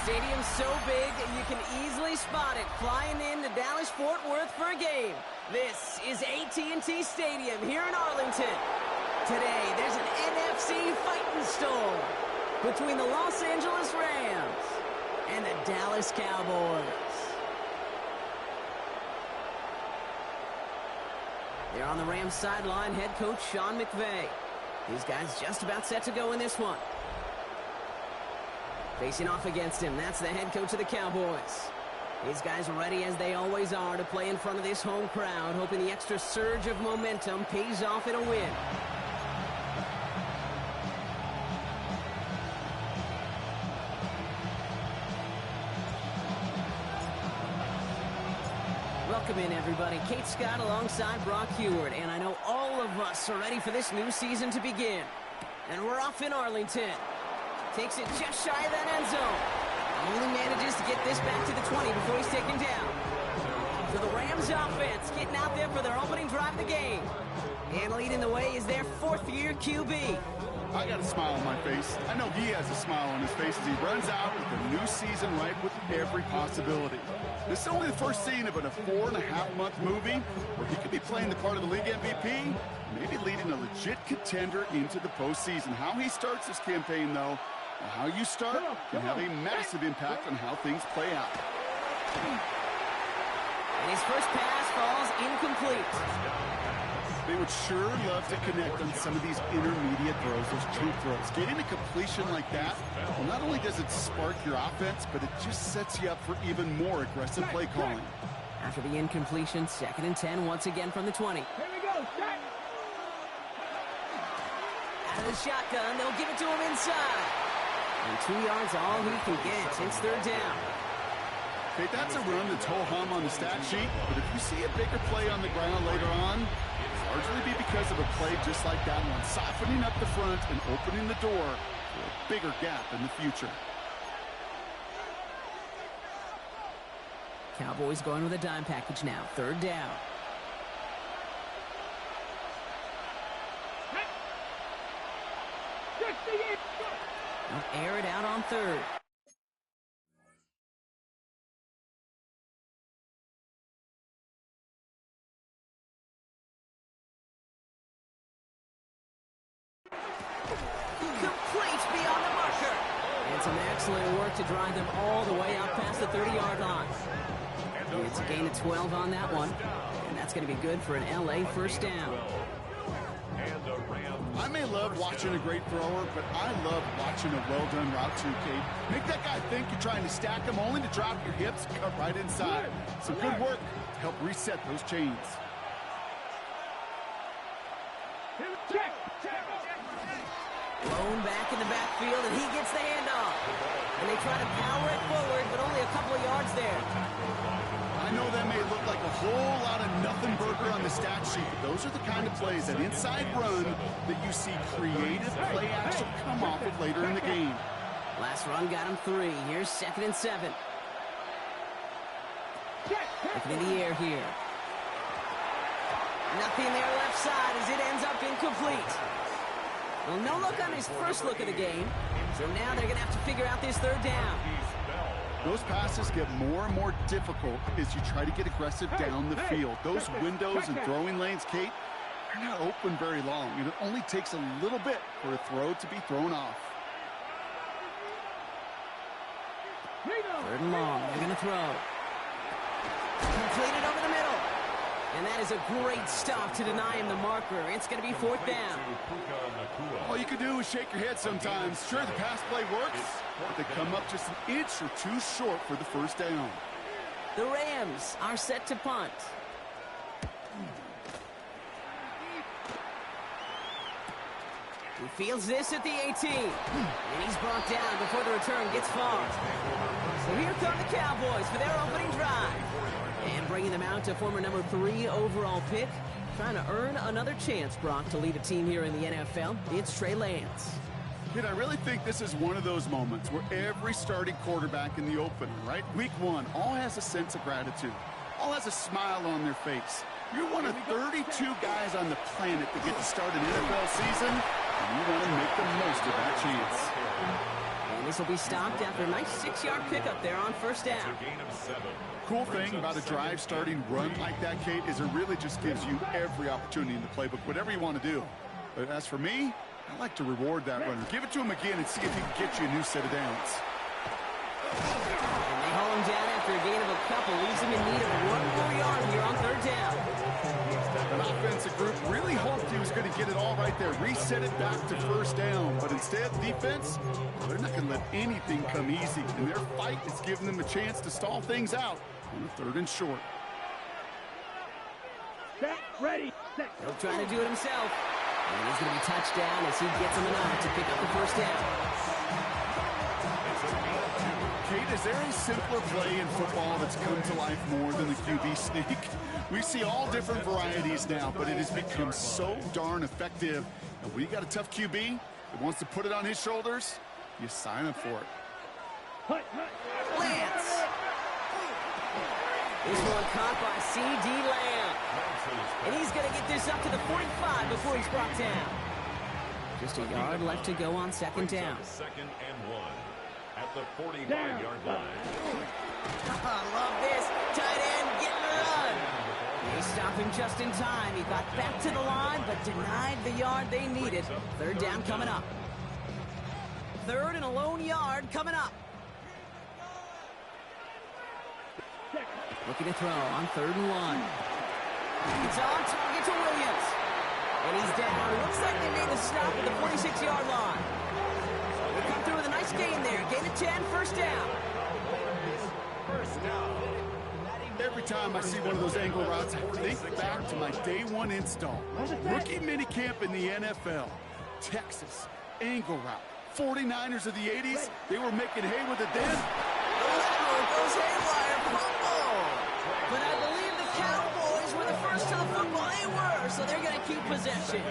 stadium's so big, you can easily spot it flying into Dallas-Fort Worth for a game. This is AT&T Stadium here in Arlington. Today, there's an NFC fighting storm between the Los Angeles Rams and the Dallas Cowboys. They're on the Rams sideline, head coach Sean McVay. These guys just about set to go in this one. Facing off against him, that's the head coach of the Cowboys. These guys are ready, as they always are, to play in front of this home crowd, hoping the extra surge of momentum pays off in a win. Welcome in, everybody. Kate Scott alongside Brock Heward, and I know all of us are ready for this new season to begin. And we're off in Arlington. Takes it just shy of that end zone. Only manages to get this back to the 20 before he's taken down. So the Rams offense getting out there for their opening drive of the game. And leading the way is their fourth-year QB. I got a smile on my face. I know he has a smile on his face as he runs out with the new season ripe with every possibility. This is only the first scene of a 4.5-month movie where he could be playing the part of the league MVP, maybe leading a legit contender into the postseason. How he starts this campaign, though, and how you start can have a massive impact on how things play out. And his first pass falls incomplete. They would sure love to connect on some of these intermediate throws, those true throws. Getting a completion like that, well, not only does it spark your offense, but it just sets you up for even more aggressive play calling. After the incompletion, 2nd and 10 once again from the 20. Here we go, set. Out of the shotgun, they'll give it to him inside. And 2 yards all he can get. It's 3rd down. Okay, that's a run that's ho-hum on the stat sheet, but if you see a bigger play on the ground later on, it'll largely be because of a play just like that one, softening up the front and opening the door for a bigger gap in the future. Cowboys going with a dime package now. 3rd down. They'll air it out on 3rd. Complete beyond the marker. And some excellent work to drive them all the way out past the 30-yard line. It's a gain of 12 on that one. And that's going to be good for an LA first down. I may love watching a great thrower, but I love watching a well-done route too, Kate. Make that guy think you're trying to stack him, only to drop your hips and cut right inside. Some good work to help reset those chains. Blown back in the backfield, and he gets the handoff. And they try to power it forward, but only a couple of yards there. I know that may look like a whole lot of nothing burger on the stat sheet, but those are the kind of plays, that inside run, that you see creative play action come off of later in the game. Last run got him 3. Here's 2nd and 7. Looking in the air here. Nothing there left side as it ends up incomplete. Well, no look on his first look of the game, so now they're going to have to figure out this 3rd down. Those passes get more and more difficult as you try to get aggressive down the field. Those windows and throwing lanes, Kate, they're not open very long, and it only takes a little bit for a throw to be thrown off. 3rd and long, they're going to throw. Completed over the middle. And that is a great stop to deny him the marker. It's going to be 4th down. All you can do is shake your head sometimes. Sure, the pass play works, but they come up just an inch or two short for the first down. The Rams are set to punt. He fields this at the 18. And he's brought down before the return gets far. So here come the Cowboys for their opening drive. And bringing them out to former number 3 overall pick. Trying to earn another chance, Brock, to lead a team here in the NFL. It's Trey Lance. Kid, I really think this is one of those moments where every starting quarterback in the opener, right? Week 1, all has a sense of gratitude. All has a smile on their face. You're one of 32 guys on the planet that get to start an NFL season, and you want to make the most of that chance. And And this will be stopped after a nice 6-yard pickup there on first down. Cool thing about a drive starting run like that, Kate, is it really just gives you every opportunity in the playbook, whatever you want to do. But as for me, I like to reward that runner. Give it to him again and see if he can get you a new set of downs. And they haul him down after a gain of a couple. Leaves him in need of 1 more yard here on third down. An offensive group really hoped he was going to get it all right there. Reset it back to first down. But instead, defense, they're not going to let anything come easy. And their fight is giving them a chance to stall things out on a 3rd and short. Set, ready, set. He'll try to do it himself. And he's going to be touched down as he gets him enough to pick up the first down. Kate, is there a simpler play in football that's come to life more than the QB sneak? We see all different varieties now, but it has become so darn effective. And when you got a tough QB that wants to put it on his shoulders, you sign up for it. Lance. This one caught by C.D. Lamb. And he's going to get this up to the 45 before he's brought down. Just a yard left to go on second down. Second and 1 at the 45-yard line. I love this. Tight end getting the run. They stop him just in time. He got back to the line, but denied the yard they needed. Third down coming up. 3rd and a lone yard coming up. Looking to throw on 3rd and 1. It's on target to Williams. And he's down. Looks like they made the stop at the 46-yard line. They come through with a nice gain there. Gain of 10, first down. Every time I see one of those angle routes, I think back to my day 1 install. Rookie minicamp in the NFL. Texas, angle route. 49ers of the 80s, they were making hay with it then. Goes haywire, fumble. But I believe the Cowboys were the first to the football. They were, so they're going to keep possession.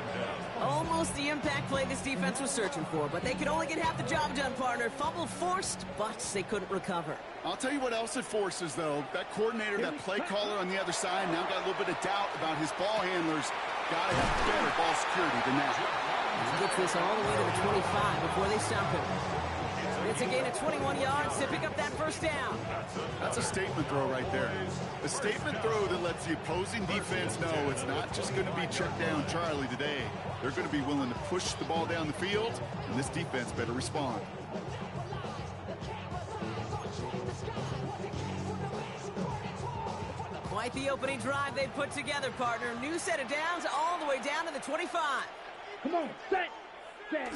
Almost the impact play this defense was searching for, but they could only get half the job done, partner. Fumble forced, but they couldn't recover. I'll tell you what else it forces, though. That coordinator, that play caller on the other side, now got a little bit of doubt about his ball handlers. Got to have better ball security than that. He gets this all the way to the 25 before they stop him. It's a gain of 21 yards to pick up that first down. That's a statement throw right there. A statement throw that lets the opposing defense know it's not just going to be check down Charlie today. They're going to be willing to push the ball down the field, and this defense better respond. Quite the opening drive they put together, partner. New set of downs all the way down to the 25. Come on, set, set.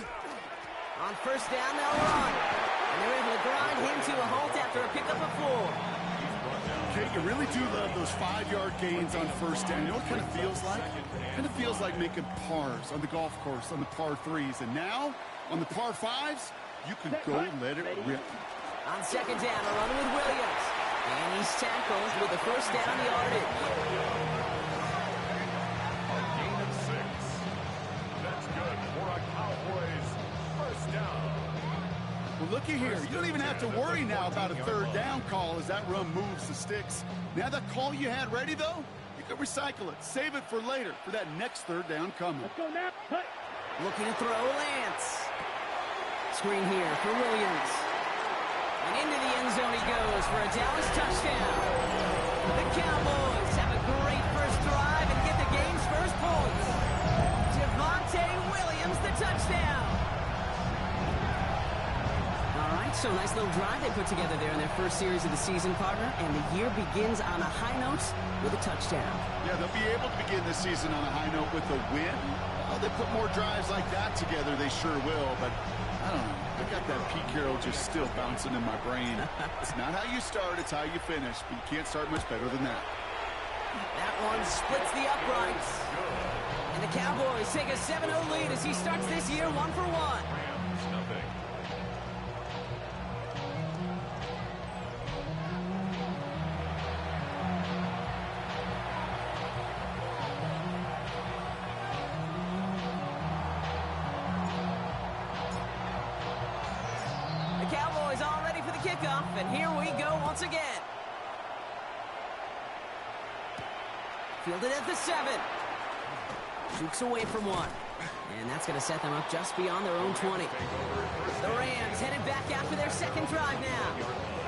On first down, they'll run. And they're able to grind him to a halt after a pickup of 4. Kate, you really do love those 5-yard gains on first down. You know what it kind of feels like? It kind of feels like making pars on the golf course on the par 3s. And now, on the par 5s, you can go let it rip. On second down, a run with Williams. And he's tackled with the first down yardage. Gain of 6. That's good for a Cowboys first down. Well, looky here. You don't even have to worry now about a third down call as that run moves the sticks. Now that call you had ready, though, you can recycle it. Save it for later for that next third down coming. Let's go now. Cut. Looking to throw Lance. Screen here for Williams. And into the end zone he goes for a Dallas touchdown. The Cowboys have a great first drive and get the game's first points. Javonte Williams, the touchdown. All right, so nice little drive they put together there in their first series of the season, partner. And the year begins on a high note with a touchdown. Yeah, they'll be able to begin this season on a high note with a win. Well, they put more drives like that together, they sure will, but I don't know. I got that Pete Carroll just still bouncing in my brain. It's not how you start, it's how you finish, but you can't start much better than that. That one splits the uprights. And the Cowboys take a 7-0 lead as he starts this year 1 for 1. Nothing. Cowboys all ready for the kickoff, and here we go once again. Fielded at the 7. Shoots away from 1. And that's going to set them up just beyond their own 20. The Rams headed back after their second drive now.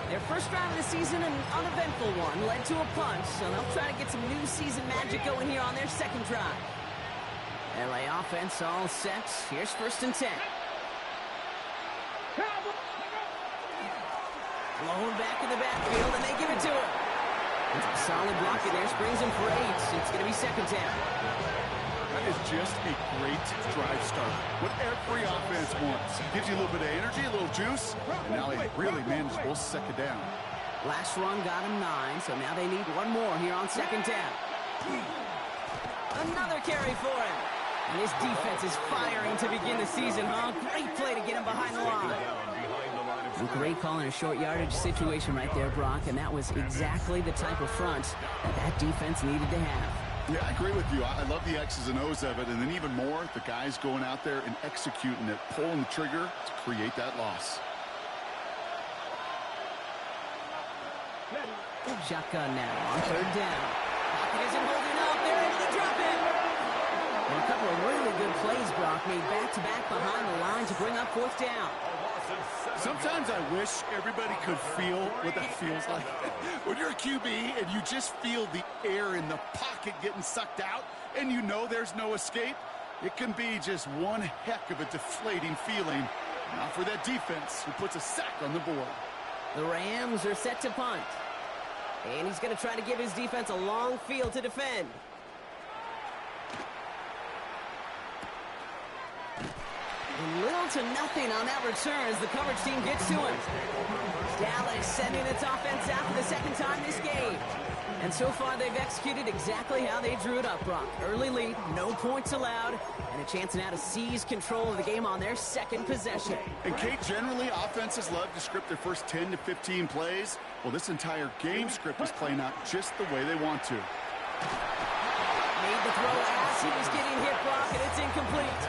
Their first drive of the season, an uneventful one, led to a punt, so they'll try to get some new season magic going here on their second drive. LA offense all set. Here's 1st and 10. Blown back in the backfield, and they give it to him. It's a solid block in there, springs him for 8. It's going to be 2nd down. That is just a great drive start. What every offense wants. Gives you a little bit of energy, a little juice, and now they really manageable 2nd down. Last run got him 9, so now they need one more here on 2nd down. Another carry for him. And his defense is firing to begin the season, huh? Great play to get him behind the line. A great call in a short yardage situation right there, Brock, and that was exactly the type of front that defense needed to have. Yeah, I agree with you. I love the X's and O's of it, and then even more, the guys going out there and executing it, pulling the trigger to create that loss. Shotgun now on 3rd down. Pocket isn't holding up. They're able to drop it. And a couple of really good plays, Brock, made back-to-back behind the line to bring up 4th down. Sometimes I wish everybody could feel what that feels like. When you're a QB and you just feel the air in the pocket getting sucked out and you know there's no escape, it can be just one heck of a deflating feeling. Now for that defense who puts a sack on the board. The Rams are set to punt. And he's going to try to give his defense a long field to defend. And little to nothing on that return as the coverage team gets to him. Dallas sending its offense out for the 2nd time this game. And so far, they've executed exactly how they drew it up, Brock. Early lead, no points allowed, and a chance now to seize control of the game on their 2nd possession. And, Kate, generally, offenses love to script their first 10 to 15 plays. Well, this entire game script is playing out just the way they want to. Made the throw as he was getting hit, Brock, and it's incomplete.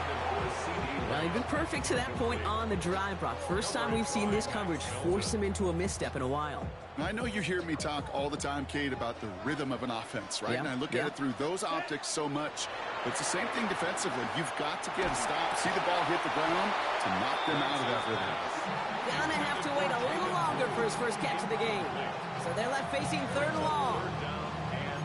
Well, he'd been perfect to that point on the drive, Brock. First time we've seen this coverage force him into a misstep in a while. I know you hear me talk all the time, Kate, about the rhythm of an offense, right? Yeah. And I look at it through those optics so much. But it's the same thing defensively. You've got to get a stop, see the ball hit the ground to knock them out of that rhythm. Gonna have to wait a little longer for his first catch of the game. So they're left facing 3rd and long.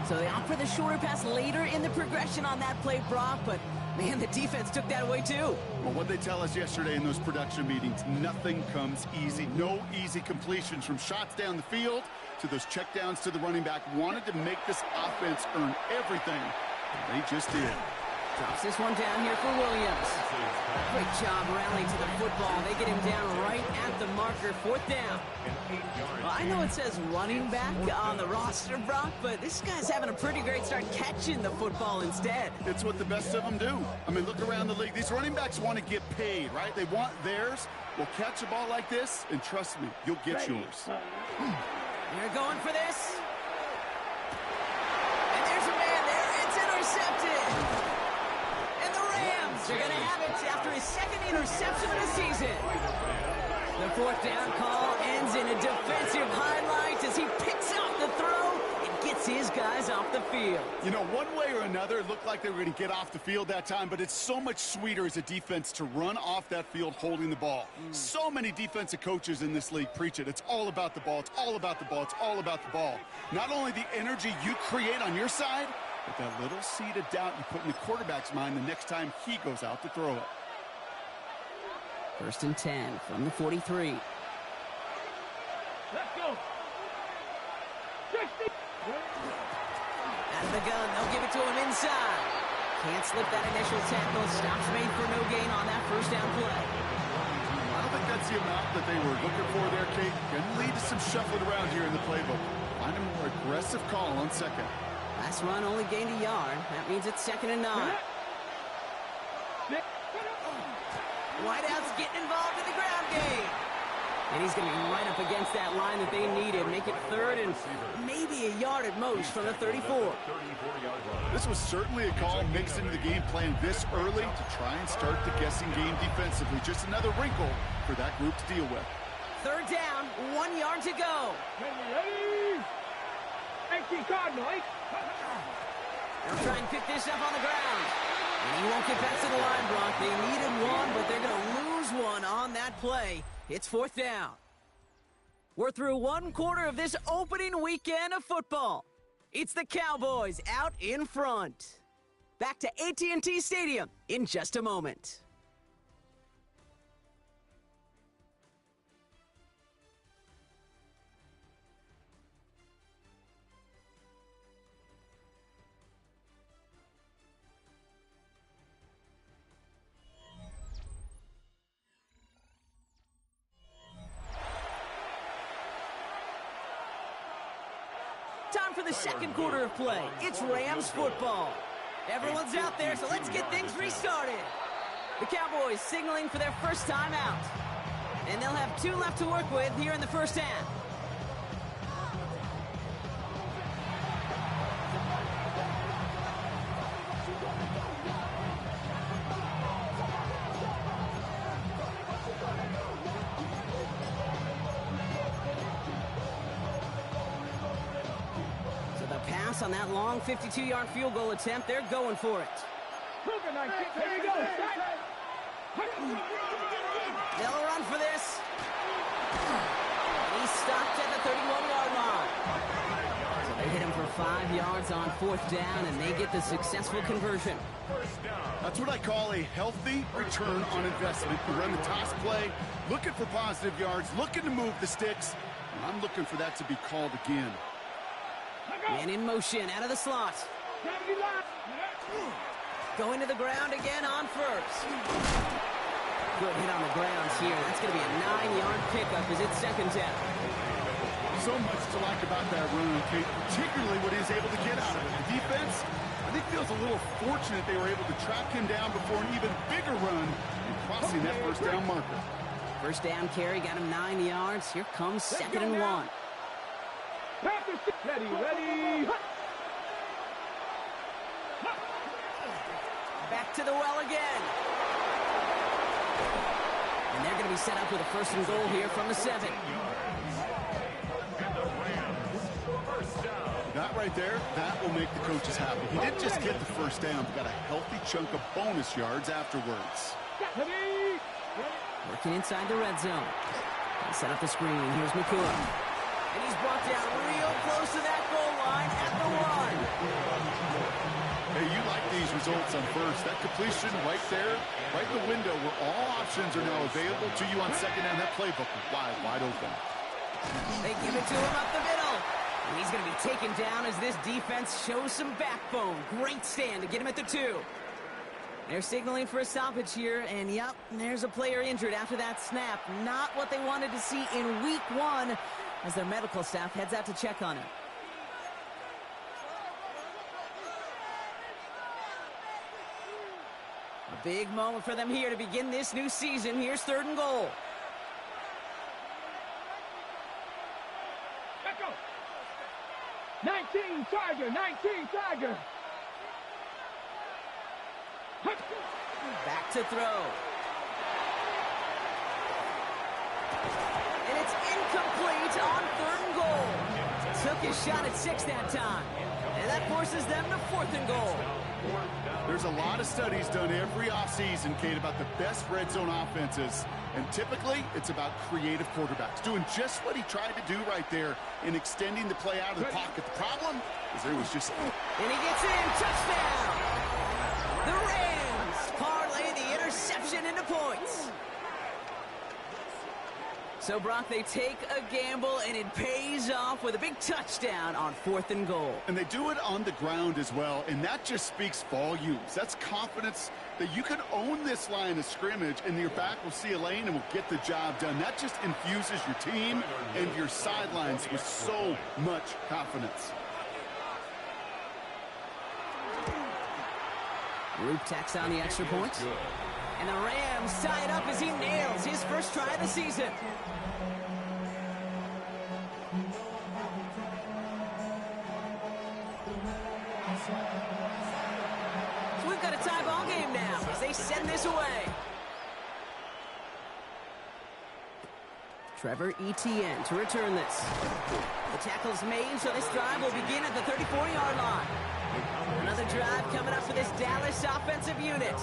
So they opt for the shorter pass later in the progression on that play, Brock, but man, the defense took that away too. Well, what they tell us yesterday in those production meetings, nothing comes easy. No easy completions from shots down the field to those checkdowns to the running back. Wanted to make this offense earn everything. They just did. Drops this one down here for Williams. Great job rallying to the football. They get him down right at the marker, 4th down. Well, I know it says running back on the roster, Brock, but this guy's having a pretty great start catching the football instead. It's what the best of them do. I mean, look around the league. These running backs want to get paid, right? They want theirs. Well, catch a ball like this, and trust me, you'll get yours. They're going for this. And there's a man there. It's intercepted. And the Rams are going to have it after his 2nd interception of the season. The 4th down call ends in a defensive highlight as he picks out the throw and gets his guys off the field. You know, one way or another, it looked like they were going to get off the field that time, but it's so much sweeter as a defense to run off that field holding the ball. So many defensive coaches in this league preach it. It's all about the ball. It's all about the ball. It's all about the ball. Not only the energy you create on your side, but that little seed of doubt you put in the quarterback's mind the next time he goes out to throw it. 1st and 10 from the 43. Let's go. 60. Out of the gun, they'll give it to him inside. Can't slip that initial tackle. Stops made for no gain on that 1st down play. I don't think that's the amount that they were looking for there, Kate. Going to lead to some shuffling around here in the playbook. Find a more aggressive call on 2nd. Last run only gained a yard. That means it's 2nd and 9. Whiteout's getting involved in the ground game. And he's going to be right up against that line that they needed. Make it 3rd and maybe a yard at most from the 34. This was certainly a call mixed into the game plan this early to try and start the guessing game defensively. Just another wrinkle for that group to deal with. 3rd down, 1 yard to go. Empty card, Mike. They'll try and pick this up on the ground. And he won't get back to the line, Brock. They needed one, but they're going to lose one on that play. It's 4th down. We're through 1/4 of this opening weekend of football. It's the Cowboys out in front. Back to AT&T Stadium in just a moment. Time for the 2nd quarter of play. It's Rams football. Everyone's out there, so let's get things restarted. The Cowboys signaling for their first time out. And they'll have 2 left to work with here in the first half. On that long 52-yard field goal attempt, they're going for it. There you go. They'll run for this. He stopped at the 31-yard line. So they hit him for 5 yards on 4th down, and they get the successful conversion. That's what I call a healthy return on investment. You run the toss play, looking for positive yards, looking to move the sticks. And I'm looking for that to be called again. Man in motion, out of the slot. Going to the ground again on first. Good hit on the ground here. That's going to be a 9-yard pickup as it's 2nd down. So much to like about that run, Kate, particularly what he's able to get out of it. The defense, I think, feels a little fortunate they were able to track him down before an even bigger run and crossing that 1st down marker. 1st down carry got him 9 yards. Here comes 2nd and 1. Ready. Back to the well again. And they're going to be set up with a 1st and goal here from the 7. That right there, that will make the coaches happy. He didn't just get the 1st down, but got a healthy chunk of bonus yards afterwards. Working inside the red zone. They set up the screen. Here's McCoy. And he's brought down real close to that goal line at the 1. Hey, you like these results on first. That completion right there, right in the window where all options are now available to you on 2nd down. That playbook is wide open. They give it to him up the middle. And he's going to be taken down as this defense shows some backbone. Great stand to get him at the 2. They're signaling for a stoppage here, and yep, there's a player injured after that snap. Not what they wanted to see in week 1 as their medical staff heads out to check on him. A big moment for them here to begin this new season. Here's 3rd and goal. Let's go. 19 Tiger. Back to throw. And it's incomplete on 3rd and goal. Took his shot at 6 that time. And that forces them to 4th and goal. There's a lot of studies done every offseason, Kate, about the best red zone offenses. And typically, it's about creative quarterbacks doing just what he tried to do right there in extending the play out of the pocket. The problem is there was just... And he gets in. Touchdown. The Rams parlay the interception into points. So, Brock, they take a gamble, and it pays off with a big touchdown on 4th and goal. And they do it on the ground as well, and that just speaks volumes. That's confidence that you can own this line of scrimmage, and your back will see a lane and will get the job done. That just infuses your team and your sidelines with so much confidence. Roop tacks on the extra point. And the Rams tie it up as he nails his first try of the season. So we've got a tie ball game now as they send this away. Trevor Etienne to return this. The tackle's made, so this drive will begin at the 34-yard line. Another drive coming up for this Dallas offensive unit.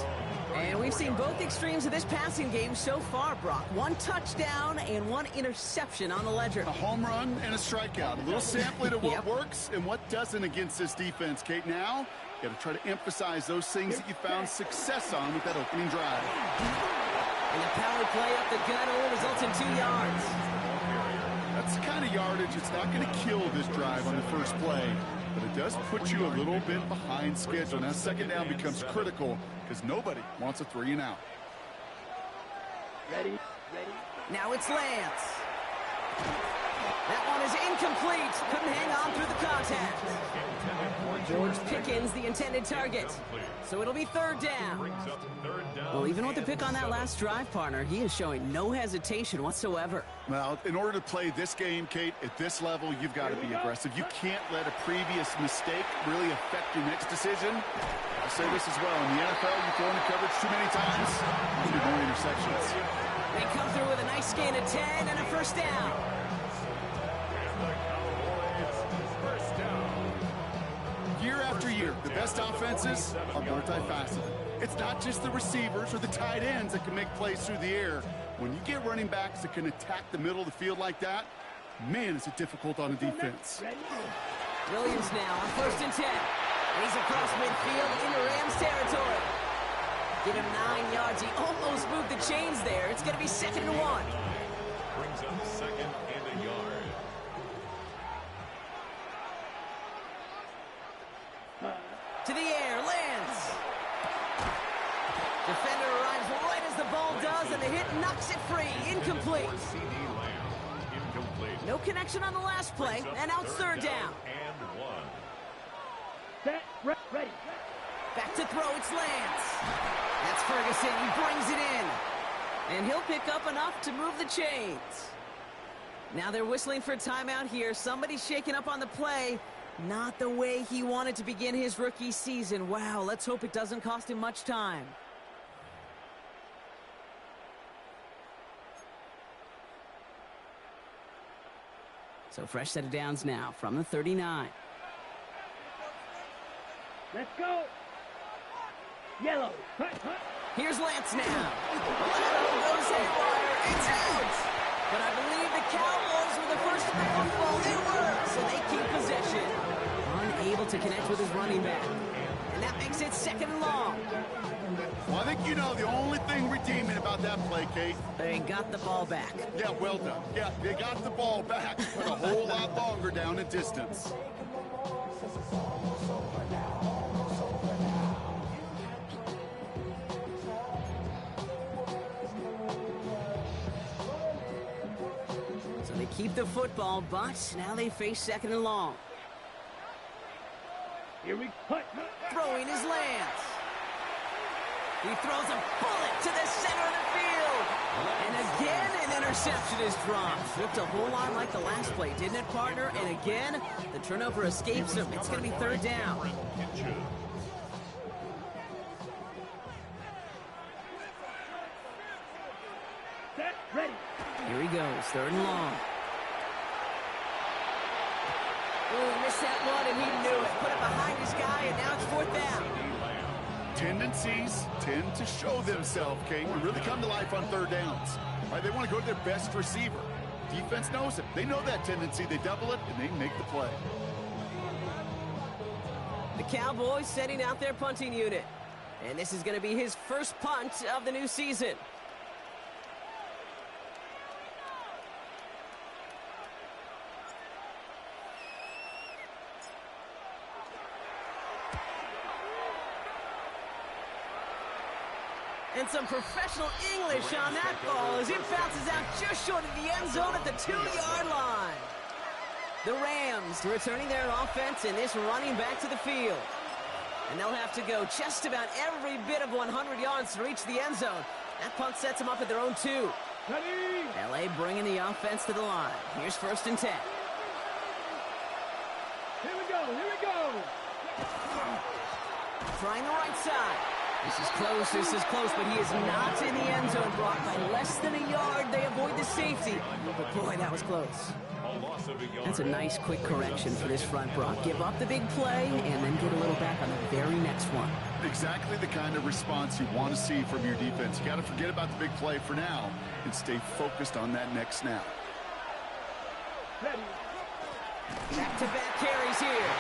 And we've seen both extremes of this passing game so far, Brock. One touchdown and one interception on the ledger. A home run and a strikeout. A little sampling of what works and what doesn't against this defense, Kate. Now, you got to try to emphasize those things that you found success on with that opening drive. And the power play up the gut only results in 2 yards. That's the kind of yardage it's not going to kill this drive on the first play, but it does put you a little bit behind schedule. Now second down becomes critical because nobody wants a 3 and out. Ready. Now it's Lance. That one is incomplete. Couldn't hang on through the contact. George Pickens, the intended target. So it'll be third down. Well, even with the pick on that last drive, partner, he is showing no hesitation whatsoever. Well, in order to play this game, Kate, at this level, you've got to be aggressive. You can't let a previous mistake really affect your next decision. I'll say this as well. In the NFL, you throw into coverage too many times, you get more interceptions. They come through with a nice gain of 10 and a first down. Year after year, the best offenses are multifaceted. It's not just the receivers or the tight ends that can make plays through the air. When you get running backs that can attack the middle of the field like that, man, is it difficult on a defense. Williams now on 1st and 10. And he's across midfield into Rams territory. Give him 9 yards. He almost moved the chains there. It's going to be 2nd and 1. Brings up 2nd and a yard. To the air, Lance. Defender arrives right as the ball does, and the hit knocks it free. Incomplete. Incomplete. No connection on the last play, and now it's third down. And 1. Set. Ready. Back to throw, it's Lance. That's Ferguson, he brings it in. And he'll pick up enough to move the chains. Now they're whistling for a timeout here. Somebody's shaking up on the play. Not the way he wanted to begin his rookie season. Wow, let's hope it doesn't cost him much time. So fresh set of downs now from the 39. Let's go. Yellow. Here's Lance now. Goes haywire. It's out. But I believe the Cowboys were the first to the football. They were. So they keep possession. Unable to connect with his running back. And that makes it 2nd and long. Well, I think you know the only thing redeeming about that play, Kate. They got the ball back. Yeah, well done. Yeah, they got the ball back, but a whole lot longer down in distance. So they keep the football, but now they face 2nd and long. Here we put. Throwing is Lance. He throws a bullet to the center of the field. And again, an interception is dropped. Looked a whole lot like the last play, didn't it, partner? And again, the turnover escapes him. It's going to be third down. Set. Ready. Here he goes, 3rd and long. Oh, he missed that one, and he knew it. Put it behind his guy, and now it's 4th down. Tendencies tend to show themselves, Kate, and really come to life on 3rd downs. Right, they want to go to their best receiver. Defense knows it. They know that tendency. They double it, and they make the play. The Cowboys setting out their punting unit. And this is going to be his first punt of the new season. And some professional English on that ball as it bounces out just short of the end zone at the 2-yard line. The Rams returning their offense and this running back to the field. And they'll have to go just about every bit of 100 yards to reach the end zone. That punt sets them up at their own 2. Ready. LA bringing the offense to the line. Here's 1st and 10. Here we go. Trying the right side. This is close, but he is not in the end zone, Brock. By less than a yard, they avoid the safety. But boy, that was close. That's a nice quick correction for this front, Brock. Give up the big play and then get a little back on the very next one. Exactly the kind of response you want to see from your defense. You got to forget about the big play for now and stay focused on that next snap. Back-to-back carries here.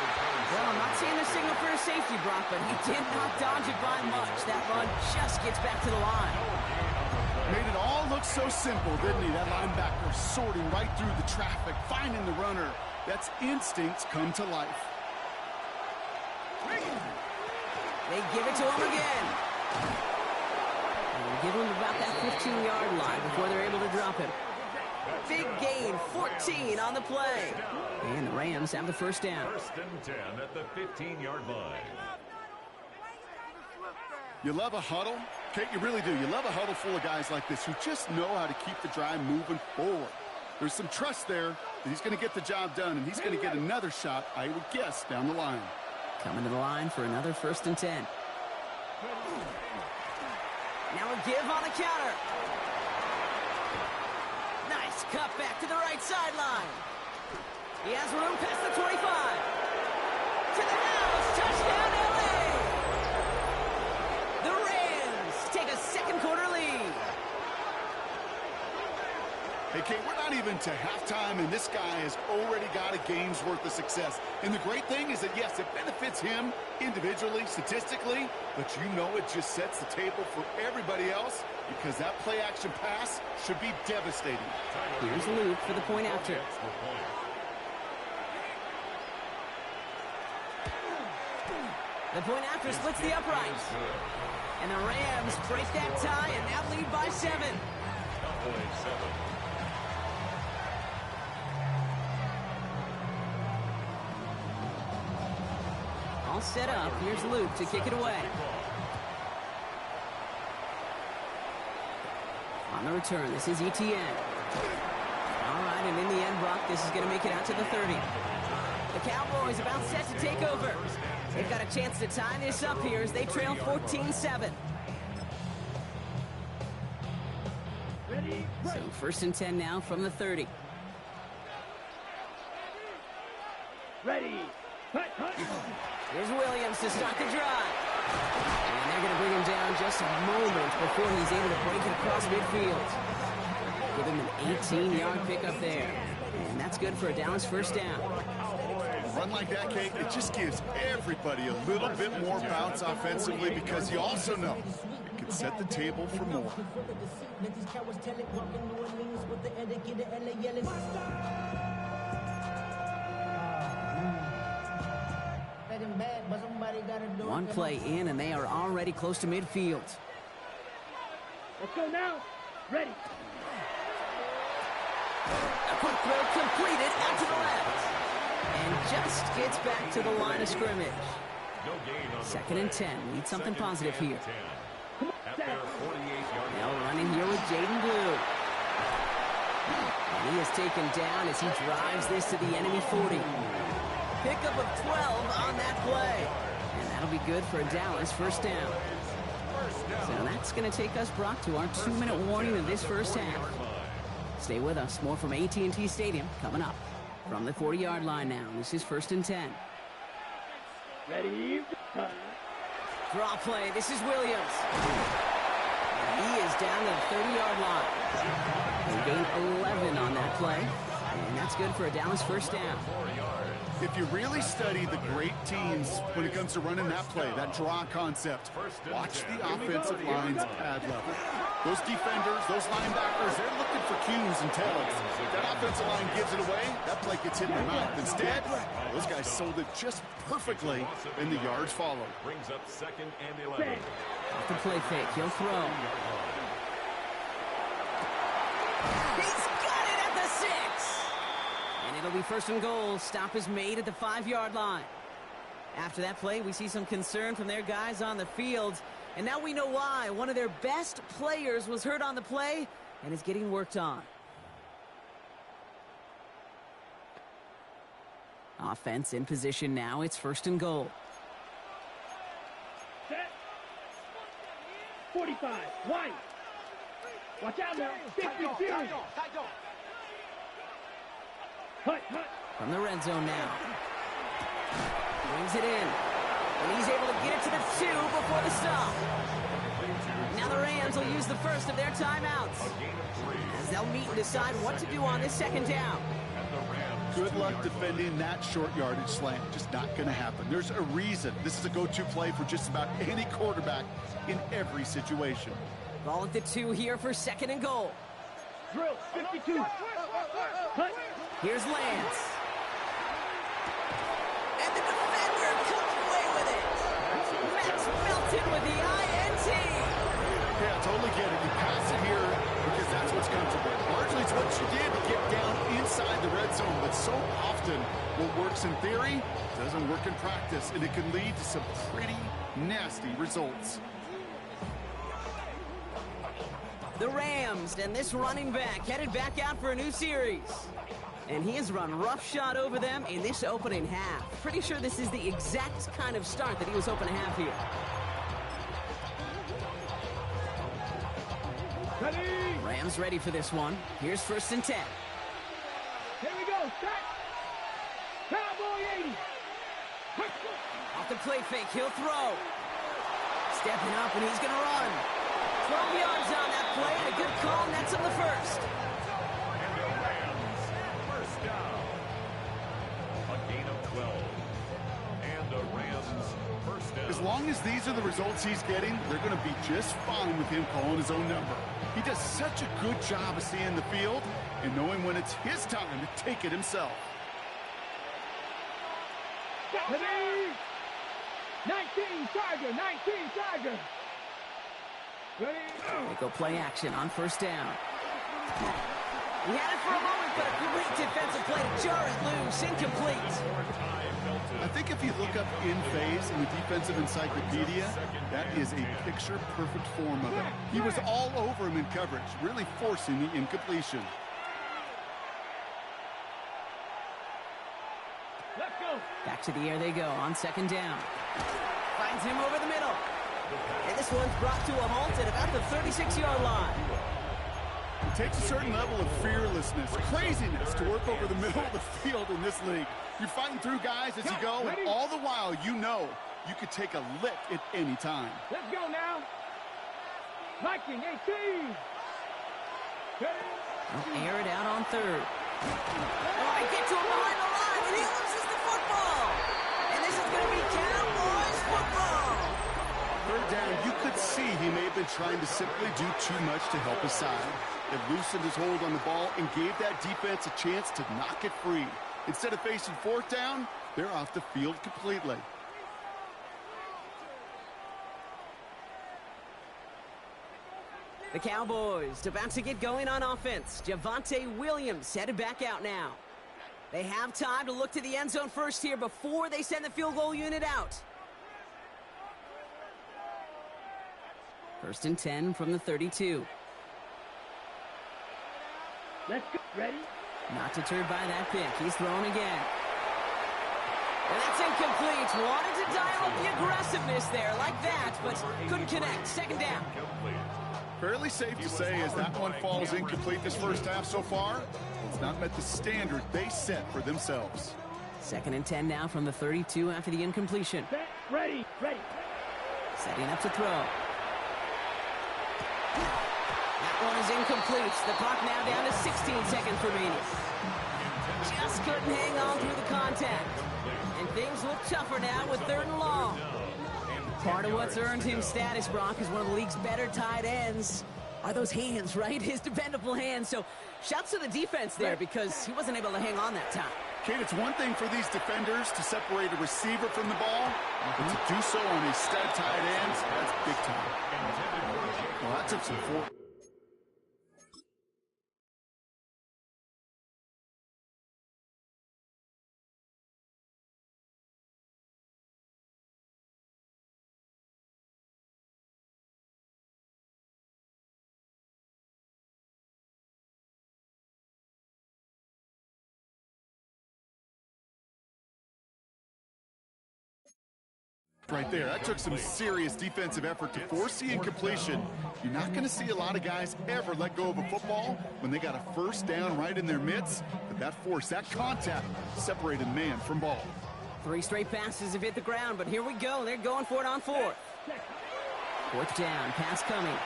Well, I'm not seeing the signal for a safety, Brock, but he did not dodge it by much. That run just gets back to the line. Made it all look so simple, didn't he? That linebacker sorting right through the traffic, finding the runner. That's instincts come to life. They give it to him again. And they give him about that 15-yard line before they're able to drop him. Big gain, 14 on the play. And the Rams have the first down. First and 10 at the 15-yard line. You love a huddle? Kate, you really do. You love a huddle full of guys like this who just know how to keep the drive moving forward. There's some trust there that he's going to get the job done, and he's going to get another shot, I would guess, down the line. Coming to the line for another first and 10. Now a give on the counter. Nice cut back to the right sideline. He has room past the 25. To the house. Touchdown, LA. The Rams take a second quarter lead. Hey, Kate, we're not even to halftime, and this guy has already got a game's worth of success. And the great thing is that, yes, it benefits him individually, statistically, but you know it just sets the table for everybody else because that play-action pass should be devastating. Here's Luke for the point after. The point after splits the uprights. And the Rams break that tie and now lead by 7. All set up. Here's Luke to kick it away. On the return, this is ETN. All right, and in the end, Brock, this is going to make it out to the 30. The Cowboys about set to take over. They've got a chance to tie this up here as they trail 14-7. So first and 10 now from the 30. Ready. Here's Williams to start the drive. And they're going to bring him down just a moment before he's able to break it across midfield. Give him an 18-yard pickup there. And that's good for a Dallas first down. A run like that, Kate, it just gives everybody a little bit more bounce offensively because you also know it can set the table for more. One play in, and they are already close to midfield. Let's go now. Ready. A quick throw completed out to the left. And just gets back to the line of scrimmage. Second and 10. Need something positive here. Now running here with Jaden Blue. And he is taken down as he drives this to the enemy 40. Pickup of 12 on that play. And that'll be good for a Dallas first down. So that's going to take us, Brock, to our 2-minute warning of this first half. Stay with us. More from AT&T Stadium coming up. From the 40-yard line now. This is first and 10. Ready. Draw play. This is Williams. He is down to the 30-yard line. They gain 11 on that play. And that's good for a Dallas first down. If you really study the great teams when it comes to running that play, that draw concept, watch the offensive line's pad level. Those defenders, those linebackers, they're looking for cues and tells. If that offensive line gives it away, that play gets hit in the mouth. Instead, those guys sold it just perfectly, and the yards follow. Brings up second and 11. Off the play fake, he'll throw. He's got it at the 6. And it'll be first and goal. Stop is made at the 5-yard line. After that play, we see some concern from their guys on the field. And now we know why. One of their best players was hurt on the play and is getting worked on. Offense in position now. It's first and goal. Set. 45. White. Watch out now. 50 series. Hut. From the red zone now. Brings it in. And he's able to get it to the 2 before the stop. Now the Rams will use the first of their timeouts, as they'll meet and decide what to do on this second down. Good luck defending that short yardage slant. Just not going to happen. There's a reason this is a go-to play for just about any quarterback in every situation. Ball at the 2 here for second and goal. Drill. 52. Hut. Here's Lance. And the defender comes away with it. Max Melton with the INT. Yeah, totally get it. You pass it here because that's what's comfortable. Largely it's what you did to get down inside the red zone, but so often what works in theory doesn't work in practice, and it can lead to some pretty nasty results. The Rams and this running back headed back out for a new series. And he has run roughshod over them in this opening half. Pretty sure this is the exact kind of start that he was hoping to have here. Ready. Rams ready for this one. Here's 1st and 10. Here we go. Set. Cowboy 80. Off the play fake, he'll throw. Stepping up, and he's going to run. 12 yards on that play, and a good call nets him the first. And the Rams, first down. A gain of 12. And the Rams, first down. As long as these are the results he's getting, they're going to be just fine with him calling his own number. He does such a good job of seeing the field and knowing when it's his time to take it himself. Ready. 19 Tiger. 19 Tiger. Ready. They go play action on 1st down. He had it for a moment, but a great defensive play to jar it loose. Incomplete. I think if you look up in phase in the defensive encyclopedia, that is a picture-perfect form of it. He was all over him in coverage, really forcing the incompletion. Let's go. Back to the air they go on 2nd down. Finds him over the middle. And this one's brought to a halt at about the 36-yard line. It takes a certain level of fearlessness, craziness to work over the middle of the field in this league. You're fighting through guys as you go, and all the while you know you could take a lick at any time. Let's go now. Viking 18. Ready. They'll air it out on 3rd. Oh, they get to him behind the line, and he loses the football. And this is going to be Cowboys football. 3rd down, you could see he may have been trying to simply do too much to help his side. It loosened his hold on the ball and gave that defense a chance to knock it free. Instead of facing 4th down, they're off the field completely. The Cowboys about to get going on offense. Javonte Williams headed back out now. They have time to look to the end zone first here before they send the field goal unit out. 1st and 10 from the 32. Let's go. Ready. Not deterred by that pick. He's thrown again. And that's incomplete. Wanted to dial up the aggressiveness there like that, but couldn't connect. 2nd down. Fairly safe to say as that one falls incomplete this first half so far, it's not met the standard they set for themselves. 2nd and 10 now from the 32 after the incompletion. Set. Ready. Ready. Setting up to throw. That one is incomplete. The clock now down to 16 seconds remaining. Just couldn't hang on through the contact. And things look tougher now with 3rd and long. Part of what's earned him status, Brock, is one of the league's better tight ends. Are those hands, right? His dependable hands. So shouts to the defense there because he wasn't able to hang on that time. Kate, it's one thing for these defenders to separate a receiver from the ball, but to do so on a stud tight end, that's big time. Well, that took some force. Right there, that took some serious defensive effort to force the incompletion. You're not going to see a lot of guys ever let go of a football when they got a first down right in their midst, but that force, that contact, separated man from ball. 3 straight passes have hit the ground, but here we go. They're going for it on 4th. 4th down, pass coming.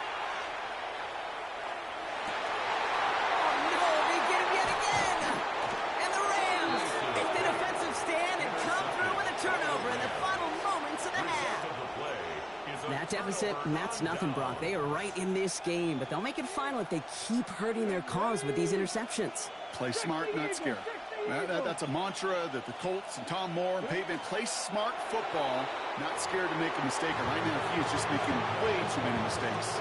Oh, no, they get him yet again! And the Rams make the defensive stand and come through with a turnover in the final moments of the half. That deficit, and that's nothing, Brock. They are right in this game, but they'll make it final if they keep hurting their cause with these interceptions. Play smart, not scared. That's a mantra that the Colts and Tom Moore and Pavement play smart football, not scared to make a mistake. And right now, he is just making way too many mistakes.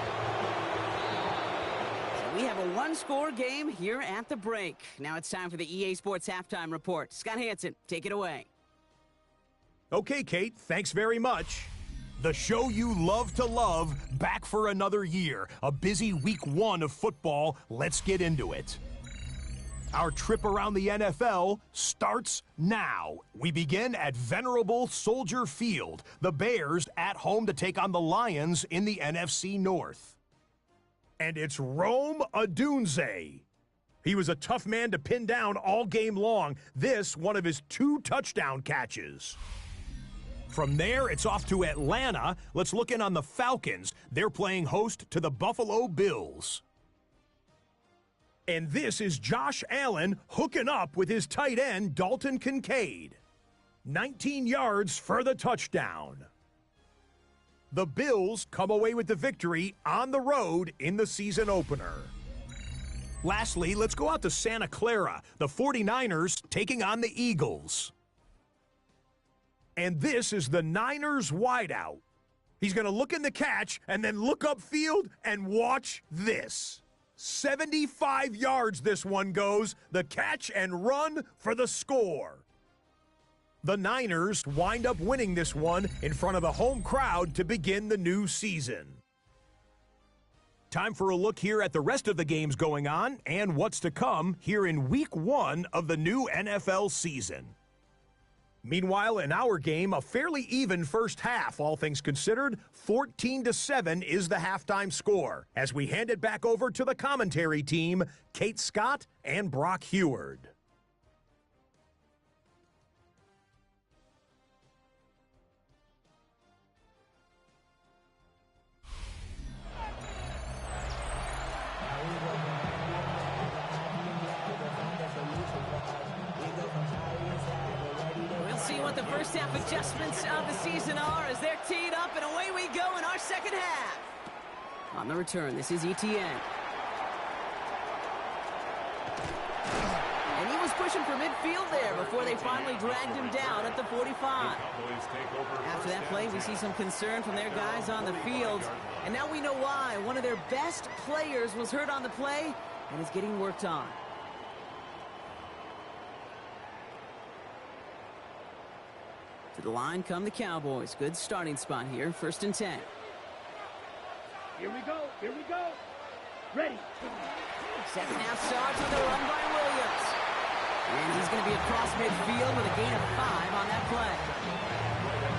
So we have a 1-score game here at the break. Now it's time for the EA Sports Halftime Report. Scott Hansen, take it away. Okay, Kate, thanks very much. The show you love to love, back for another year. A busy week 1 of football. Let's get into it. Our trip around the NFL starts now. We begin at venerable Soldier Field. The Bears at home to take on the Lions in the NFC North. And it's Rome Odunze. He was a tough man to pin down all game long. This, one of his 2 touchdown catches. From there, it's off to Atlanta. Let's look in on the Falcons. They're playing host to the Buffalo Bills. And this is Josh Allen hooking up with his tight end, Dalton Kincaid. 19 yards for the touchdown. The Bills come away with the victory on the road in the season opener. Lastly, let's go out to Santa Clara. The 49ers taking on the Eagles. And this is the Niners wideout. He's going to look in the catch and then look upfield and watch this. 75 yards this one goes. The catch and run for the score. The Niners wind up winning this one in front of the home crowd to begin the new season. Time for a look here at the rest of the games going on and what's to come here in week 1 of the new NFL season. Meanwhile, in our game, a fairly even first half, all things considered. 14-7 is the halftime score. As we hand it back over to the commentary team, Kate Scott and Brock Heward. The first half adjustments of the season are as they're teed up, and away we go in our second half. On the return, this is Etienne. And he was pushing for midfield there before they finally dragged him down at the 45. After that play, we see some concern from their guys on the field. And now we know why. One of their best players was hurt on the play and is getting worked on. To the line come the Cowboys. Good starting spot here. 1st and 10. Here we go. Here we go. Ready. Second half starts with a run by Williams. And he's going to be across midfield with a gain of 5 on that play.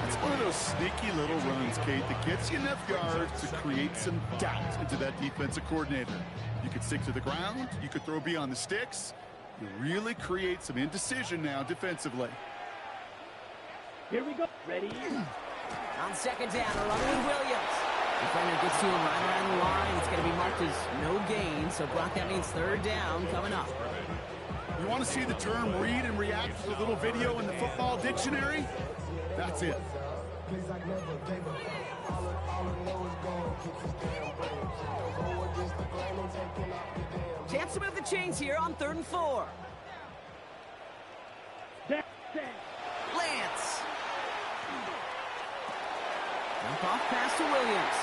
It's one of those sneaky little runs, Kate, that gets you enough yards to create some doubt into that defensive coordinator. You could stick to the ground. You could throw beyond the sticks. You really create some indecision now defensively. Here we go. Ready. On second down, a run with Williams. Defender gets to him right around the line. It's going to be marked as no gain. So, Brock, that means 3rd down coming up. You want to see the term read and react to the little video in the football dictionary? That's it. Chance to move the chains here on 3rd and 4. Lance. Dump off pass to Williams.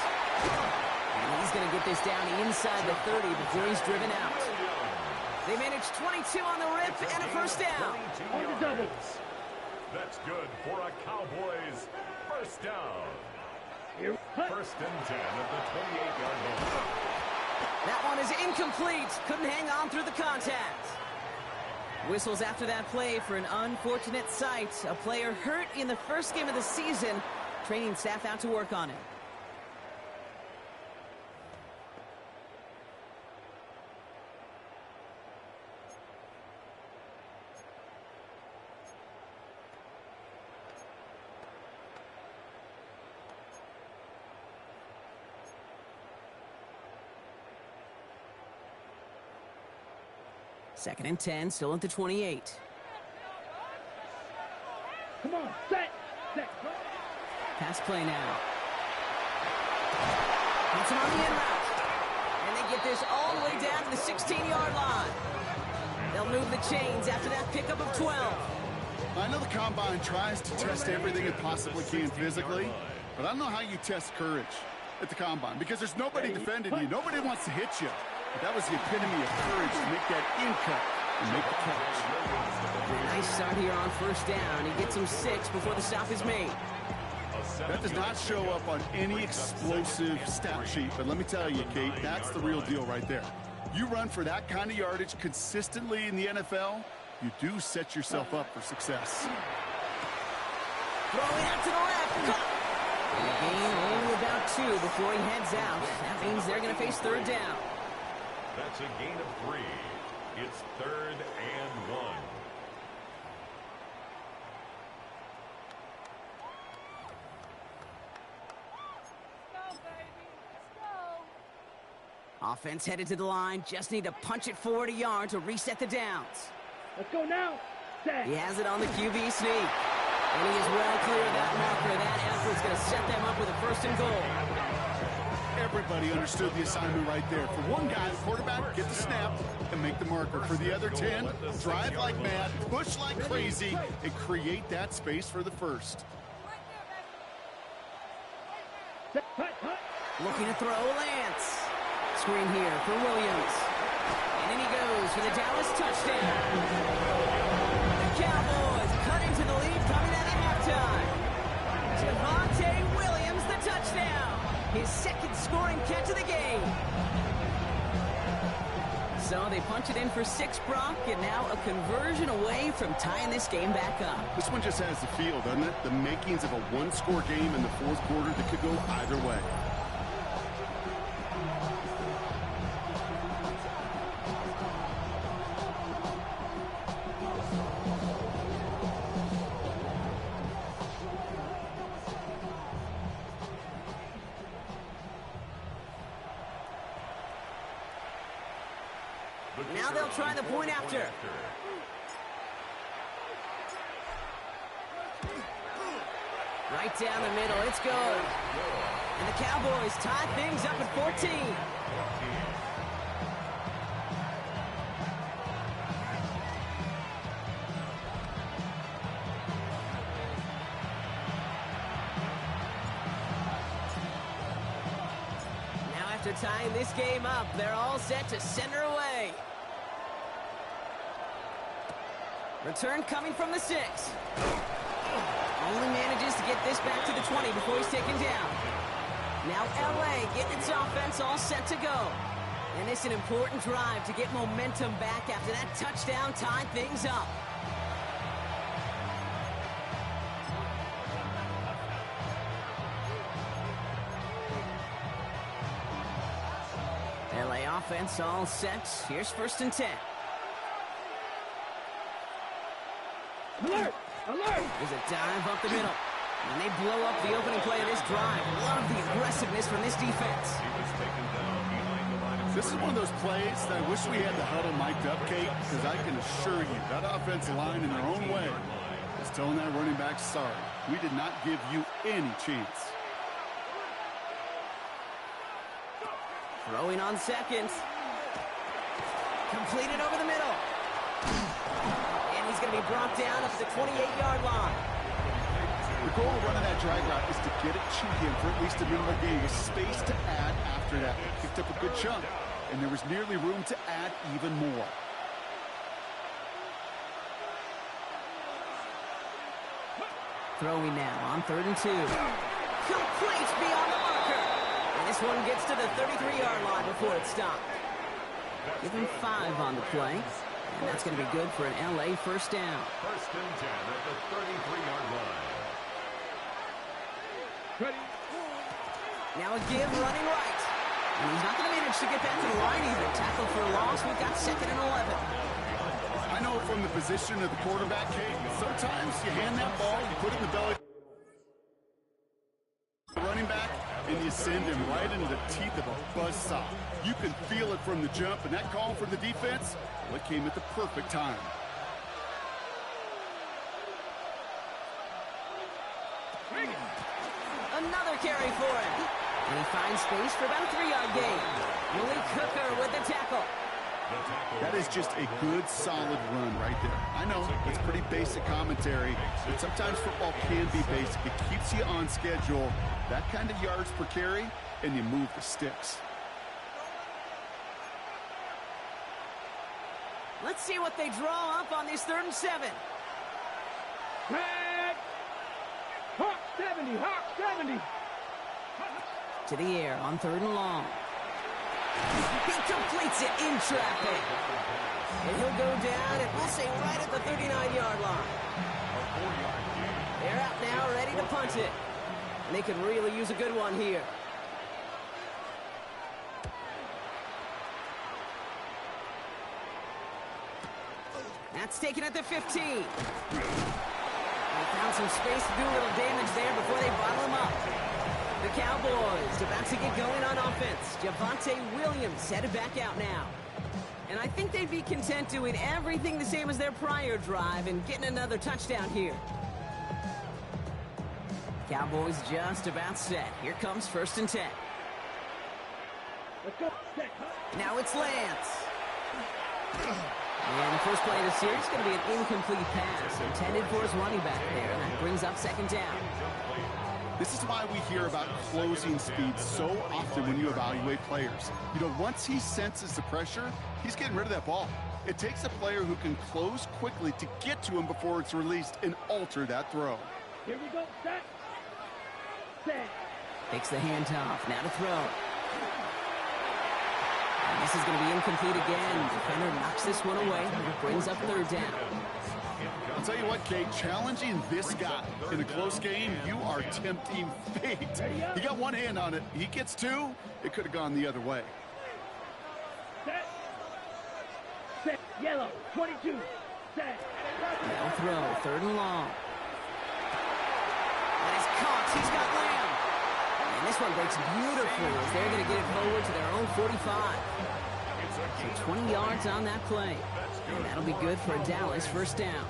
And he's going to get this down inside the 30 before he's driven out. They managed 22 on the rip and a 1st down. That's good for a Cowboys 1st down. 1st and 10 at the 28-yard line. That one is incomplete. Couldn't hang on through the contact. Whistles after that play for an unfortunate sight. A player hurt in the first game of the season Training staff out to work on it. Second and 10, still at the 28. Come on, set. Pass play now. Gets him on the in route. And they get this all the way down to the 16-yard line. They'll move the chains after that pickup of 12. I know the Combine tries to test everything it possibly can physically, but I don't know how you test courage at the Combine because there's nobody defending you. Nobody wants to hit you. But that was the epitome of courage to make that in cut and make the catch. Nice start here on first down. He gets him 6 before the stop is made. That does not show up on any explosive stat sheet, but let me tell you, Kate, that's the real deal right there. You run for that kind of yardage consistently in the NFL, you do set yourself up for success. Throwing out to the left. And the gain only about 2 before he heads out. That means they're going to face third down. That's a gain of 3. It's 3rd and 1. Offense headed to the line. Just need to punch it forward a yard to reset the downs. Let's go now. Set. He has it on the QB sneak. And he is well clear of that marker. That effort's going to set them up with a 1st and goal. Everybody understood the assignment right there. For one guy, the quarterback, get the snap and make the marker. For the other 10, drive like mad, push like crazy, and create that space for the 1st. Looking to throw Lance. Screen here for Williams. And in he goes for the Dallas touchdown. The Cowboys cut into the lead coming out of halftime. Javonte Williams, the touchdown. His 2nd scoring catch of the game. So they punch it in for 6, Brock, and now a conversion away from tying this game back up. This one just has the feel, doesn't it? The makings of a one-score game in the 4th quarter that could go either way. Now they'll try the point after. Right down the middle, it's good. And the Cowboys tie things up at 14. Now after tying this game up, they're all set to send her away. Return coming from the 6. Only manages to get this back to the 20 before he's taken down. Now LA getting its offense all set to go. And it's an important drive to get momentum back after that touchdown tied things up. LA offense all set. Here's 1st and 10. Alert! Alert! There's a dive up the middle. And they blow up the opening play of this drive. Love the aggressiveness from this defense. This is one of those plays that I wish we had the huddle mic'd up, Kate, because I can assure you that offensive line in their own way is telling that running back, sorry, we did not give you any chance. Throwing on 2nd. Completed over the middle. He's going to be brought down up to the 28-yard line. The goal of running that drag route is to get it to him for at least a minute of the game with space to add after that. He picked up a good chunk, and there was nearly room to add even more. Throwing now on 3rd and 2. Complete beyond the marker. And this one gets to the 33-yard line before it's stopped. Give him 5 on the play. And that's going to be good for an LA 1st down. 1st and 10 at the 33-yard line. Now a give running right. And he's not going to manage to get back to the line either. Tackle for a loss. We've got 2nd and 11. I know from the position of the quarterback, Kate, sometimes you hand that ball, you put it in the belly of the running back, and you send him right into the teeth of a buzzsaw. You can feel it from the jump, and that call from the defense, well, it came at the perfect time. Another carry for him. And he finds space for about a 3-yard gain. Malik Hooker with the tackle. That is just a good, solid run right there. I know, it's pretty basic commentary, but sometimes football can be basic. It keeps you on schedule, that kind of yards per carry, and you move the sticks. Let's see what they draw up on this 3rd and 7. Tag! Hawk 70, Hawk 70. To the air on 3rd and long. He completes it in traffic. And he'll go down, and we'll say right at the 39-yard line. They're out now, ready to punt it. And they could really use a good one here. That's taken at the 15. They found some space to do a little damage there before they bottle him up. The Cowboys about to get going on offense. Javonte Williams headed back out now. And I think they'd be content doing everything the same as their prior drive and getting another touchdown here. Cowboys just about set. Here comes 1st and 10. Let's go. Set. Now it's Lance. And the first play of the series is going to be an incomplete pass intended for his running back there. And that brings up 2nd down. This is why we hear about closing speed so often when you evaluate players. You know, once he senses the pressure, he's getting rid of that ball. It takes a player who can close quickly to get to him before it's released and alter that throw. Here we go. Set. Set. Takes the handoff. Now to throw. And this is going to be incomplete again. Defender knocks this one away. It brings up 3rd down. I'll tell you what, Kate, challenging this guy in a close game, you are tempting fate. He got one hand on it. He gets 2. It could have gone the other way. Set. Set. Yellow. 22. Set. Now throw. 3rd and long. And it's caught. He's got Lamb. And this one breaks beautifully as they're going to get it forward to their own 45. So 20 yards on that play. And that'll be good for a Dallas 1st down.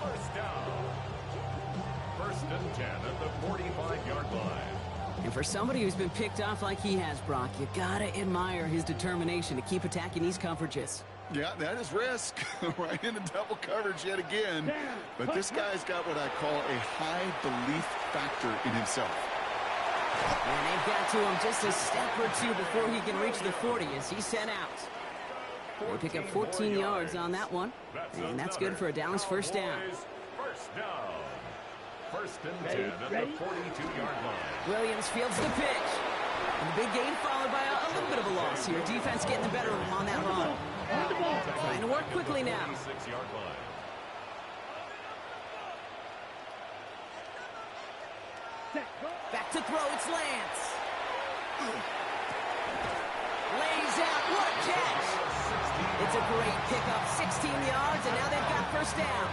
1st and 10 at the 45-yard line. And for somebody who's been picked off like he has, Brock, you gotta admire his determination to keep attacking these coverages. Yeah, that is risk. Right into double coverage yet again. But this guy's got what I call a high belief factor in himself. And they've got to him just a step or 2 before he can reach the 40 as he set out. They pick up 14 yards on that one, and that's good for a Dallas 1st down. 1st down. 1st and 10 at the 42-yard line. Williams fields the pitch. And the big gain followed by a little bit of a loss here. Defense getting the better of him on that run. Trying to work quickly now. 6-yard line. Back to throw, it's Lance. Lays out, what a catch. It's a great pickup, 16 yards, and now they've got 1st down.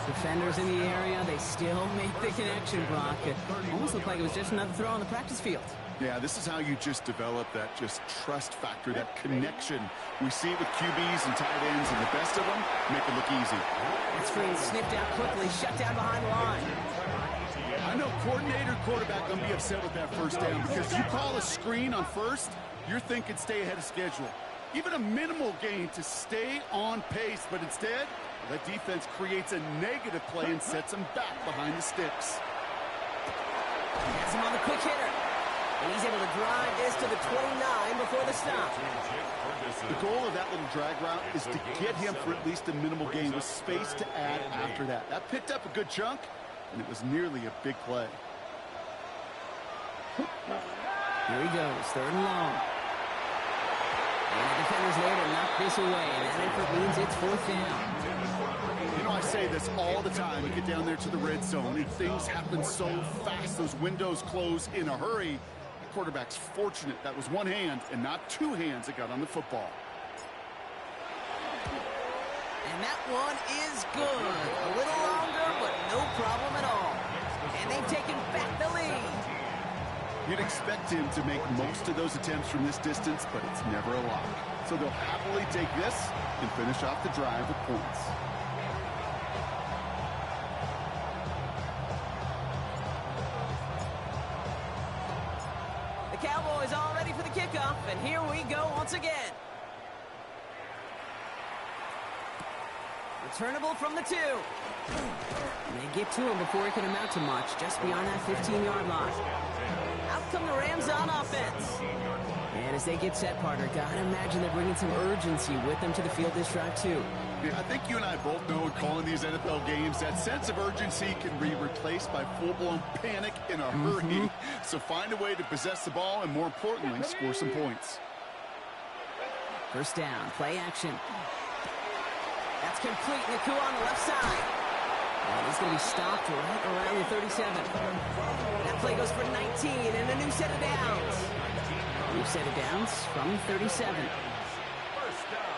Defenders in the area, they still make the connection, Brock. It almost looked like it was just another throw on the practice field. Yeah, this is how you just develop that just trust factor, that connection. We see it with QBs and tight ends, and the best of them make it look easy. That screen snipped out quickly, shut down behind the line. I know coordinator, quarterback going to be upset with that 1st down because you call a screen on 1st, you're thinking stay ahead of schedule. Even a minimal gain to stay on pace, but instead, that defense creates a negative play and sets them back behind the sticks. Has him on the quick hitter. And he's able to drive this to the 29 before the stop. The goal of that little drag route is to get him for at least a minimal gain with space to add after that. That picked up a good chunk, and it was nearly a big play. Here he goes, 3rd and long. And the defender's there to knock this away, and that effort means it's 4th down. You know, I say this all the time. We get down there to the red zone, and things happen so fast. Those windows close in a hurry. The quarterback's fortunate that was one hand and not two hands that got on the football. And that one is good. A little longer, but no problem at all. And they've taken back the lead. You'd expect him to make most of those attempts from this distance, but it's never a lock. So they'll happily take this and finish off the drive with points. The Cowboys all ready for the kickoff, and here we go once again. Returnable from the 2. And they get to him before he can amount to much, just beyond that 15-yard line. Out come the Rams on offense. And as they get set, partner, gotta imagine they're bringing some urgency with them to the field this drive, too. Yeah, I think you and I both know in calling these NFL games, that sense of urgency can be replaced by full-blown panic in a hurry. So find a way to possess the ball and, more importantly, score some points. First down, play action. That's complete. Naku on the left side. And he's going to be stopped right around the 37. That play goes for 19 and a new set of downs. New set of downs from 37. First down.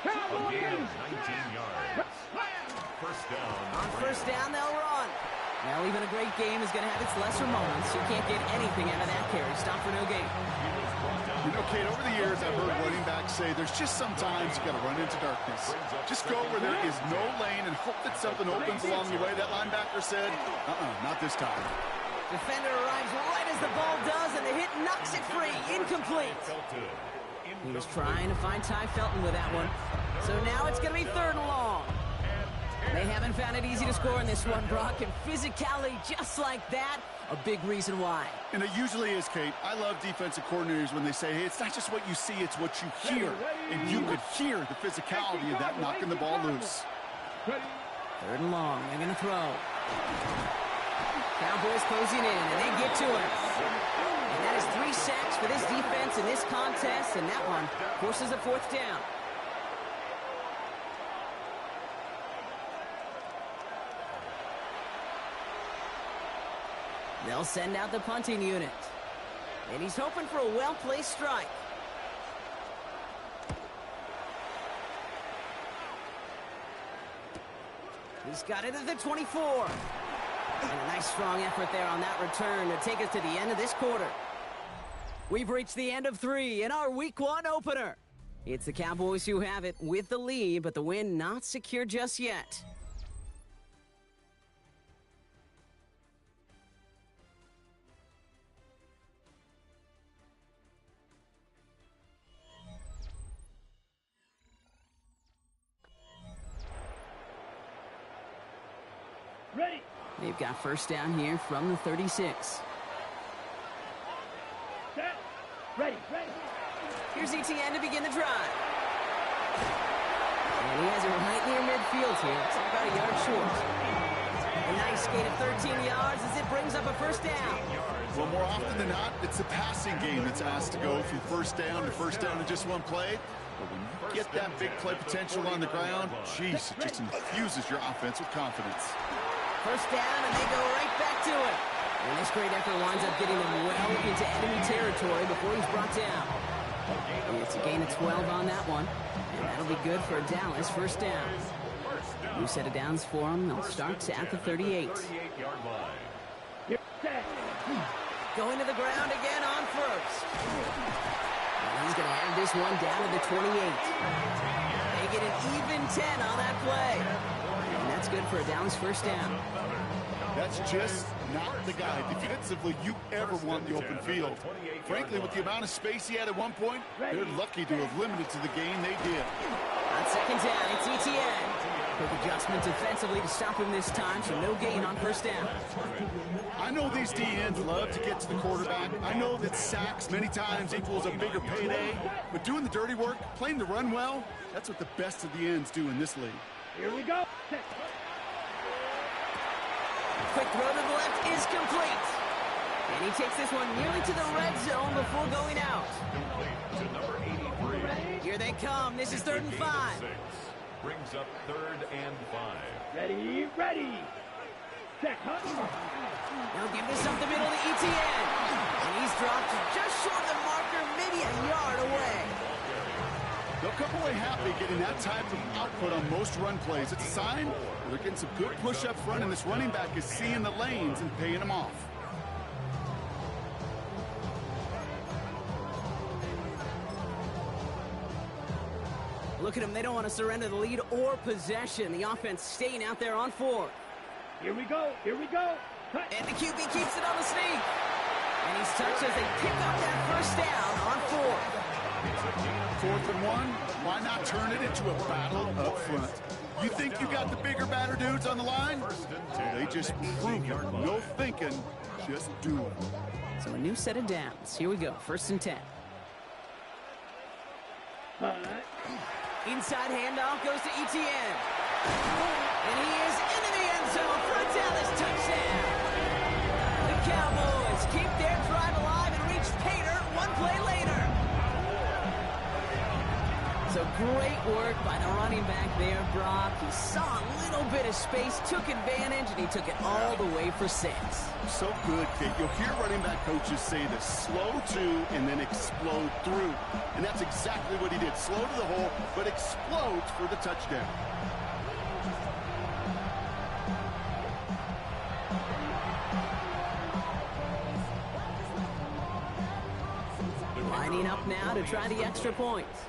A gain of 19 yards. First down. On first down, they'll run. Well, even a great game is going to have its lesser moments. You can't get anything out of that carry. Stop for no gain. You know, Kate, over the years, I've heard running backs say there's just sometimes you got to run into darkness. Just go where there is no lane and hope that something opens along the way. That linebacker said, not this time. Defender arrives right as the ball does, and the hit knocks it free. Incomplete. He was trying to find Ty Felton with that one. So now it's going to be 3rd and long. They haven't found it easy to score in this one, Brock, and physicality just like that, a big reason why. And it usually is, Kate. I love defensive coordinators when they say, hey, it's not just what you see, it's what you hear. And you could hear the physicality of that knocking the ball loose. 3rd and long, they're going to throw. Cowboys closing in, and they get to him. And that is 3 sacks for this defense in this contest, and that one forces a 4th down. They'll send out the punting unit. And he's hoping for a well-placed strike. He's got it at the 24. And a nice strong effort there on that return to take us to the end of this quarter. We've reached the end of 3 in our Week 1 opener. It's the Cowboys who have it with the lead, but the win not secure just yet. Ready. They've got first down here from the 36. Set. Ready. Ready. Here's ETN to begin the drive. And he has it right near midfield here. It's about a yard short. A nice gain of 13 yards as it brings up a first down. Well, more often than not, it's the passing game that's asked to go from first down in just one play. But when you get that big play potential on the ground, geez, it just infuses your offense with confidence. First down, and they go right back to it. And this great effort winds up getting them well into enemy territory before he's brought down. And it's a gain of 12 on that one. And that'll be good for Dallas first down. New set of downs for them. They'll start at the 38. Going to the ground again on first. And he's going to have this one down to the 28. They get an even 10 on that play. And that's good for a Dallas first down. That's just not the guy defensively you ever want in the open field. Frankly, with the amount of space he had at one point, they're lucky to have limited to the gain they did. On second down, it's ETN. Quick adjustment defensively to stop him this time, so no gain on first down. I know these DNs love to get to the quarterback. I know that sacks many times equals a bigger payday, but doing the dirty work, playing the run well, that's what the best of the ends do in this league. Here we go. Quick throw to the left is complete. And he takes this one nearly to the red zone before going out. Here they come. This is 3rd and 5. Brings up 3rd and 5. Ready, ready. Set, cut. They'll give this up the middle to ETN. And He's dropped just short of the marker, maybe a yard away. They'll come away happy getting that type of output on most run plays. It's a sign they're getting some good push up front, and this running back is seeing the lanes and paying them off. Look at them. They don't want to surrender the lead or possession. The offense staying out there on 4. Here we go. Here we go. Cut. And the QB keeps it on the sneak. And he's touched as they pick up that first down on 4. 4th and 1. Why not turn it into a battle up front? You think you got the bigger, badder dudes on the line? They just prove it. No thinking, just do it. So a new set of downs. Here we go. 1st and 10. Inside handoff goes to Etienne. And he is into the end zone for a Dallas touchdown. The Cowboys keep their drive alive and reach pay dirt one play later. So great work by the running back there, Brock. He saw a little bit of space, took advantage, and he took it all the way for 6. So good, Kate. You'll hear running back coaches say this: slow to and then explode through. And that's exactly what he did. Slow to the hole, but explodes for the touchdown. Lining up now to try the extra points.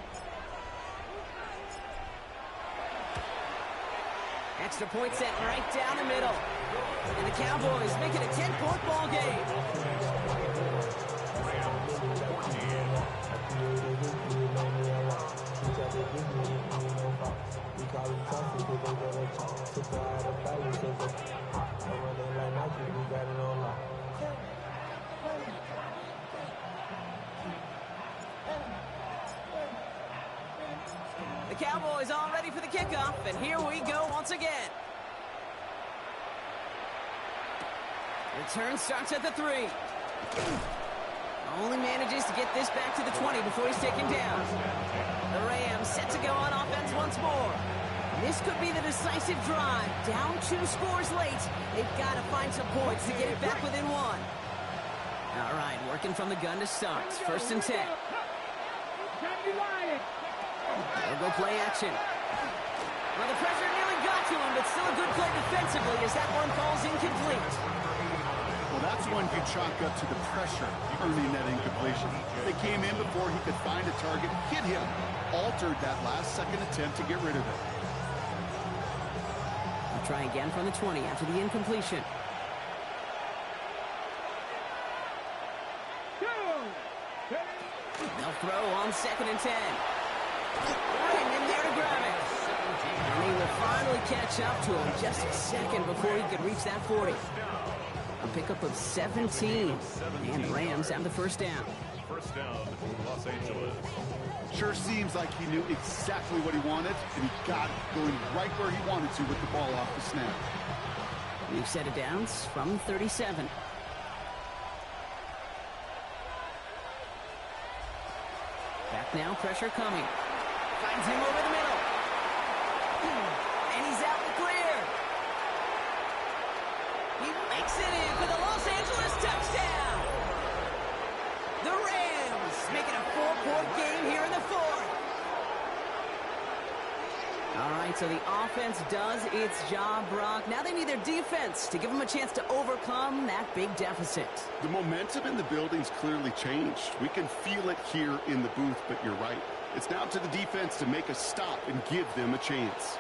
Extra point set right down the middle. And the Cowboys make it a 10-point ball game. The Cowboys all ready for the kickoff, and here we go once again. Return starts at the 3. Only manages to get this back to the 20 before he's taken down. The Rams set to go on offense once more. This could be the decisive drive. Down 2 scores late. They've got to find some points to get it back within 1. All right, working from the gun to start. 1st and 10. They'll go play action. Well, the pressure nearly got to him, but still a good play defensively as that one falls incomplete. Well, that's one you chalk up to the pressure earning that incompletion. They came in before he could find a target, hit him, altered that last-second attempt to get rid of it. We'll try again from the 20 after the incompletion. They'll throw on 2nd and 10. Right in there to grab it. And he will finally catch up to him just a second before he could reach that 40. A pickup of 17. And the Rams have the first down. First down, Los Angeles. Sure seems like he knew exactly what he wanted, and he got it going right where he wanted to with the ball off the snap. New set of downs from 37. Back now, pressure coming. Finds him over the middle. And he's out and clear. He makes it in for the Los Angeles touchdown. The Rams making a 4-point game here in the 4th. All right, so the offense does its job, Brock. Now they need their defense to give them a chance to overcome that big deficit. The momentum in the building's clearly changed. We can feel it here in the booth, but you're right. It's now to the defense to make a stop and give them a chance.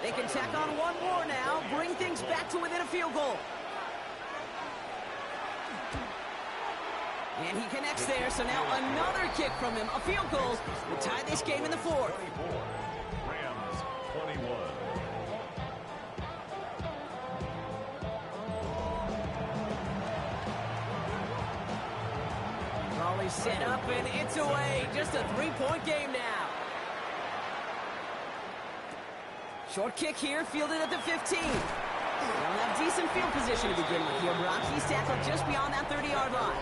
They can tack on one more now, bring things back to within a field goal. And he connects there, so now another kick from him. A field goal will tie this game in the 4th. Rams 21. Raleigh set up and it's away. Just a 3-point game now. Short kick here, fielded at the 15. They'll have decent field position to begin with here, Brock. He's tackled just beyond that 30-yard line.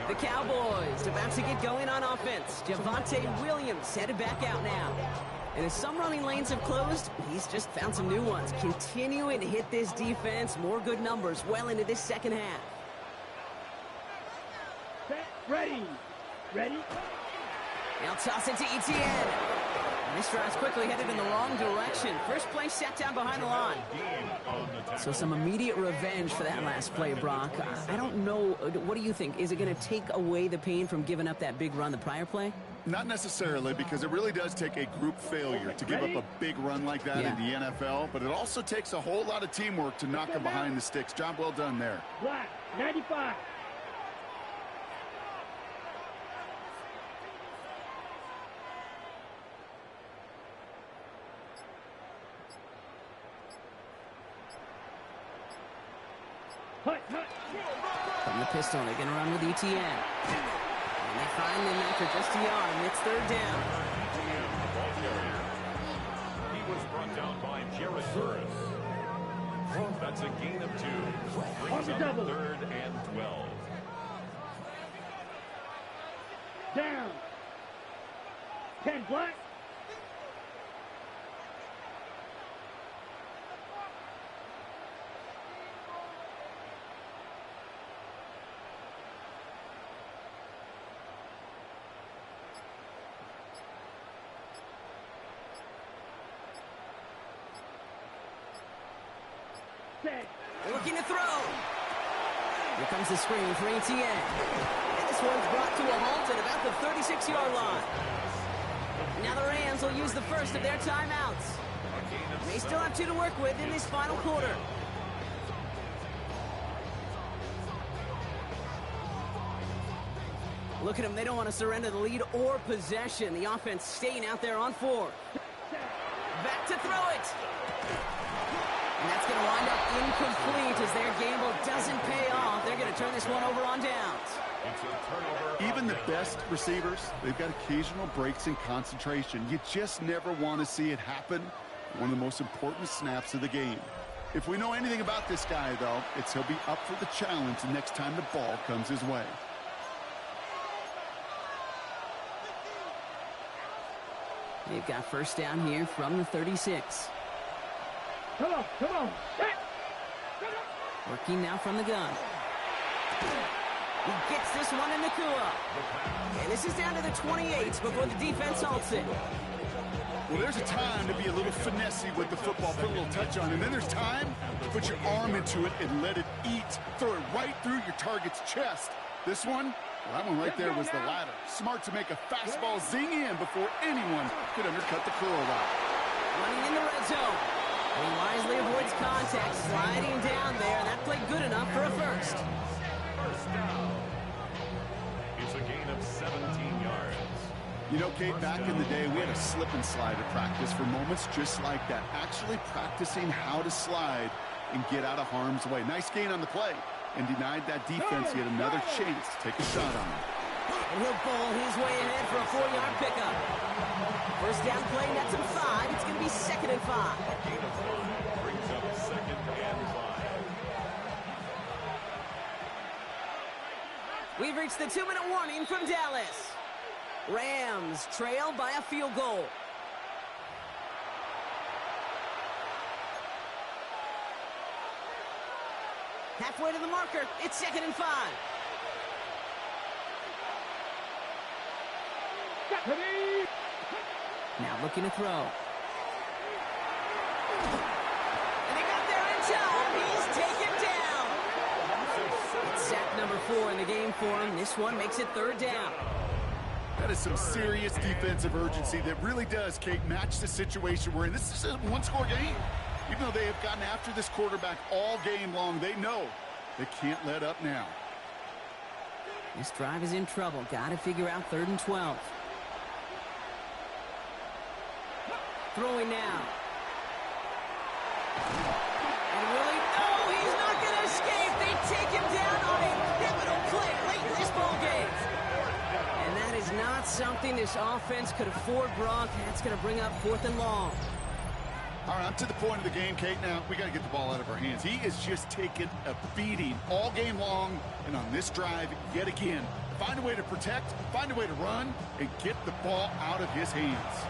The Cowboys about to get going on offense. Javonte Williams headed back out now. And as some running lanes have closed, he's just found some new ones. Continuing to hit this defense. More good numbers well into this second half. Ready. Ready. Now toss it to Etienne. And this drive's quickly headed in the wrong direction. First play set down behind the line. So some immediate revenge for that last play, Brock. I don't know. What do you think? Is it going to take away the pain from giving up that big run the prior play? Not necessarily, because it really does take a group failure to give up a big run like that in the NFL, but it also takes a whole lot of teamwork to knock them behind the sticks. Job well done there. Black, 95. From the pistol, they're going to run with Etienne. And they find him after just a yard, and it's third down. He was brought down by Jared Burris. That's a gain of 2. Brings up 3rd and 12. Down. 10 black. Looking to throw. Here comes the screen for Etienne. And this one's brought to a halt at about the 36-yard line. Now the Rams will use the first of their timeouts. They still have 2 to work with in this final quarter. Look at them. They don't want to surrender the lead or possession. The offense staying out there on 4. Back to throw it. And that's going to wind up incomplete as their gamble doesn't pay off. They're going to turn this one over on downs. Even the best receivers, they've got occasional breaks in concentration. You just never want to see it happen. One of the most important snaps of the game. If we know anything about this guy, though, it's he'll be up for the challenge the next time the ball comes his way. They've got first down here from the 36. Come on, come on. Working now from the gun. He gets this one in Nakua. And this is down to the 28 before the defense halts it. Well, there's a time to be a little finessey with the football, put a little touch on it. And then there's time to put your arm into it and let it eat. Throw it right through your target's chest. This one, well, that one right there was the latter. Smart to make a fastball zing in before anyone could undercut the curl route. Running in the red zone. He wisely avoids contact, sliding down there. That played good enough for a first. First down. It's a gain of 17 yards. You know, Kate, back in the day, we had a slip and slide at practice for moments just like that. Actually practicing how to slide and get out of harm's way. Nice gain on the play. And denied that defense yet another chance to take a shot on him. And he'll bowl his way ahead for a 4-yard pickup. First down play, nets him 5. It's going to be 2nd and 5. Gain of 5 brings up 2nd and 5. We've reached the 2-minute warning from Dallas. Rams trail by a field goal. Halfway to the marker, it's 2nd and 5. Now looking to throw. And he got there in time. He's taken down. It's sack number 4 in the game for him. This one makes it 3rd down. That is some serious defensive urgency that really does, Kate, match the situation we're in. This is a one-score game. Even though they have gotten after this quarterback all game long, they know they can't let up now. This drive is in trouble. Got to figure out 3rd and 12. Throwing now. And really, no, he's not going to escape. They take him down on a pivotal play late in this ball game. And that is not something this offense could afford, Brock. That's going to bring up 4th and long. All right, I'm to the point of the game, Kate, now. We got to get the ball out of our hands. He is just taking a beating all game long, and on this drive, yet again. Find a way to protect, find a way to run, and get the ball out of his hands.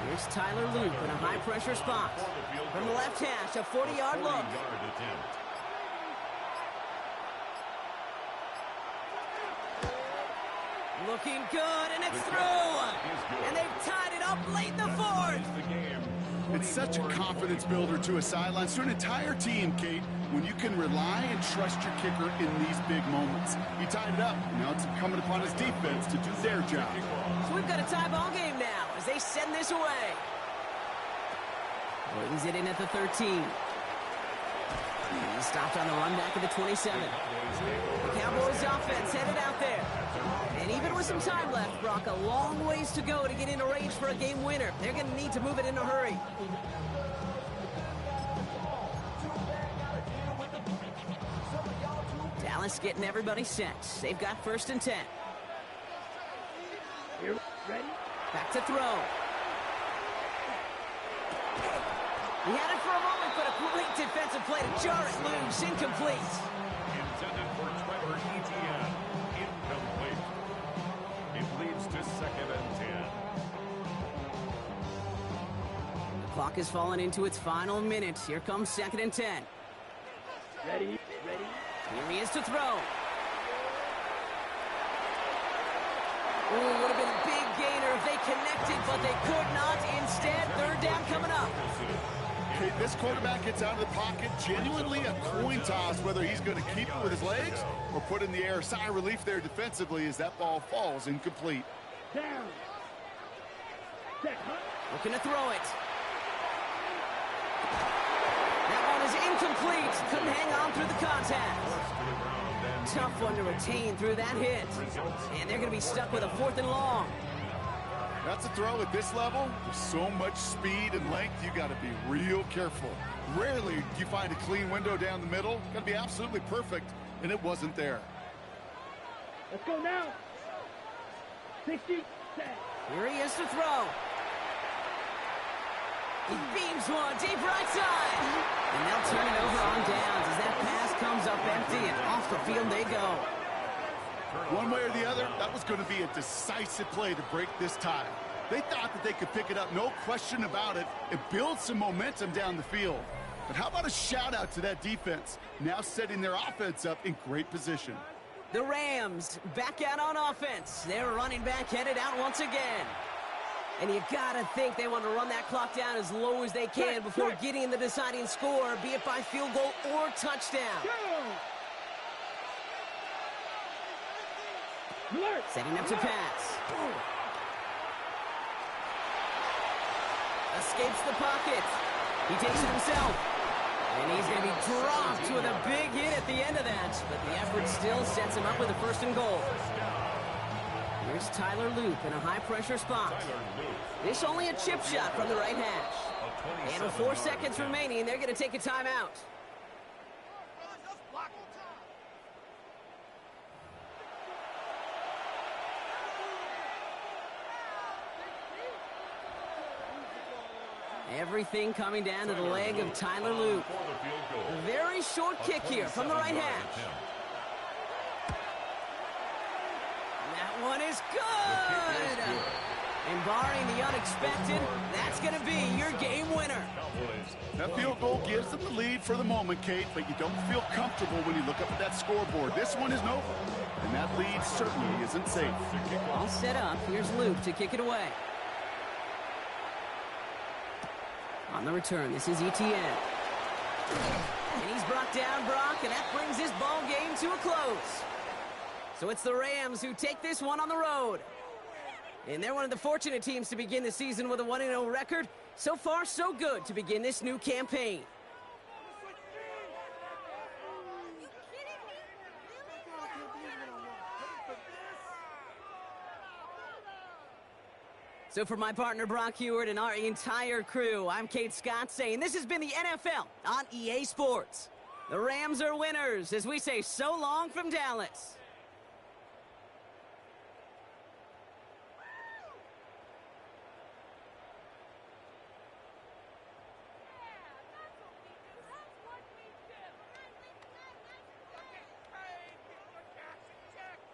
Here's Tyler Loop in a high-pressure spot. From the left hash, a 40-yard look. Looking good, and it's through! And they've tied it up late in the fourth! It's such a confidence builder to a sideline, to an entire team, Kate, when you can rely and trust your kicker in these big moments. He tied it up, and now it's incumbent upon his defense to do their job. So we've got a tie ball game now as they send this away. Brings it in at the 13. He's stopped on the run back at the 27. The Cowboys offense headed out there. And even with some time left, Brock, a long ways to go to get into range for a game winner. They're going to need to move it in a hurry. Dallas getting everybody set. They've got 1st and 10. Here, ready? Back to throw. He had it for a moment, but a great defensive play to jar it loose. Incomplete. Intended for Trevor Etienne. Incomplete. It leads to 2nd and 10. The clock is falling into its final minutes. Here comes 2nd and 10. Ready? Ready? Here he is to throw. Ooh, would have been a big gainer if they connected, but they could not. Instead, 3rd down coming up. Okay, this quarterback gets out of the pocket, genuinely a coin toss whether he's going to keep it with his legs or put in the air. Sigh of relief there defensively as that ball falls incomplete. Down. Set, huh? Looking to throw it. That one is incomplete. Couldn't hang on through the contact. Tough one to retain through that hit. And they're going to be stuck with a 4th and long. That's a throw at this level. With so much speed and length, you got to be real careful. Rarely do you find a clean window down the middle. Got to be absolutely perfect, and it wasn't there. Let's go now. 60, set. Here he is to throw. He beams one deep right side. And they'll turn it over on downs as that pass comes up empty and off the field they go. One way or the other, that was going to be a decisive play to break this tie. They thought that they could pick it up, no question about it, and build some momentum down the field. But how about a shout-out to that defense, now setting their offense up in great position. The Rams back out on offense. Their running back headed out once again. And you got to think they want to run that clock down as low as they can before getting the deciding score, be it by field goal or touchdown. Setting up to pass. Escapes the pocket. He takes it himself. And he's going to be dropped with a big hit at the end of that. But the effort still sets him up with a 1st and goal. Here's Tyler Loop in a high-pressure spot. This only a chip shot from the right hash. And with 4 seconds remaining, they're going to take a timeout. Everything coming down to the leg of Tyler Loop. A very short kick here from the right hash. That one is good! And barring the unexpected, that's going to be your game winner. That field goal gives them the lead for the moment, Kate, but you don't feel comfortable when you look up at that scoreboard. This one isn't over, and that lead certainly isn't safe. All set up. Here's Loop to kick it away. On the return, this is Etienne. And he's brought down, Brock, and that brings this ball game to a close. So it's the Rams who take this one on the road. And they're one of the fortunate teams to begin the season with a 1-0 record. So far, so good to begin this new campaign. So for my partner, Brock Heward, and our entire crew, I'm Kate Scott saying this has been the NFL on EA Sports. The Rams are winners as we say so long from Dallas.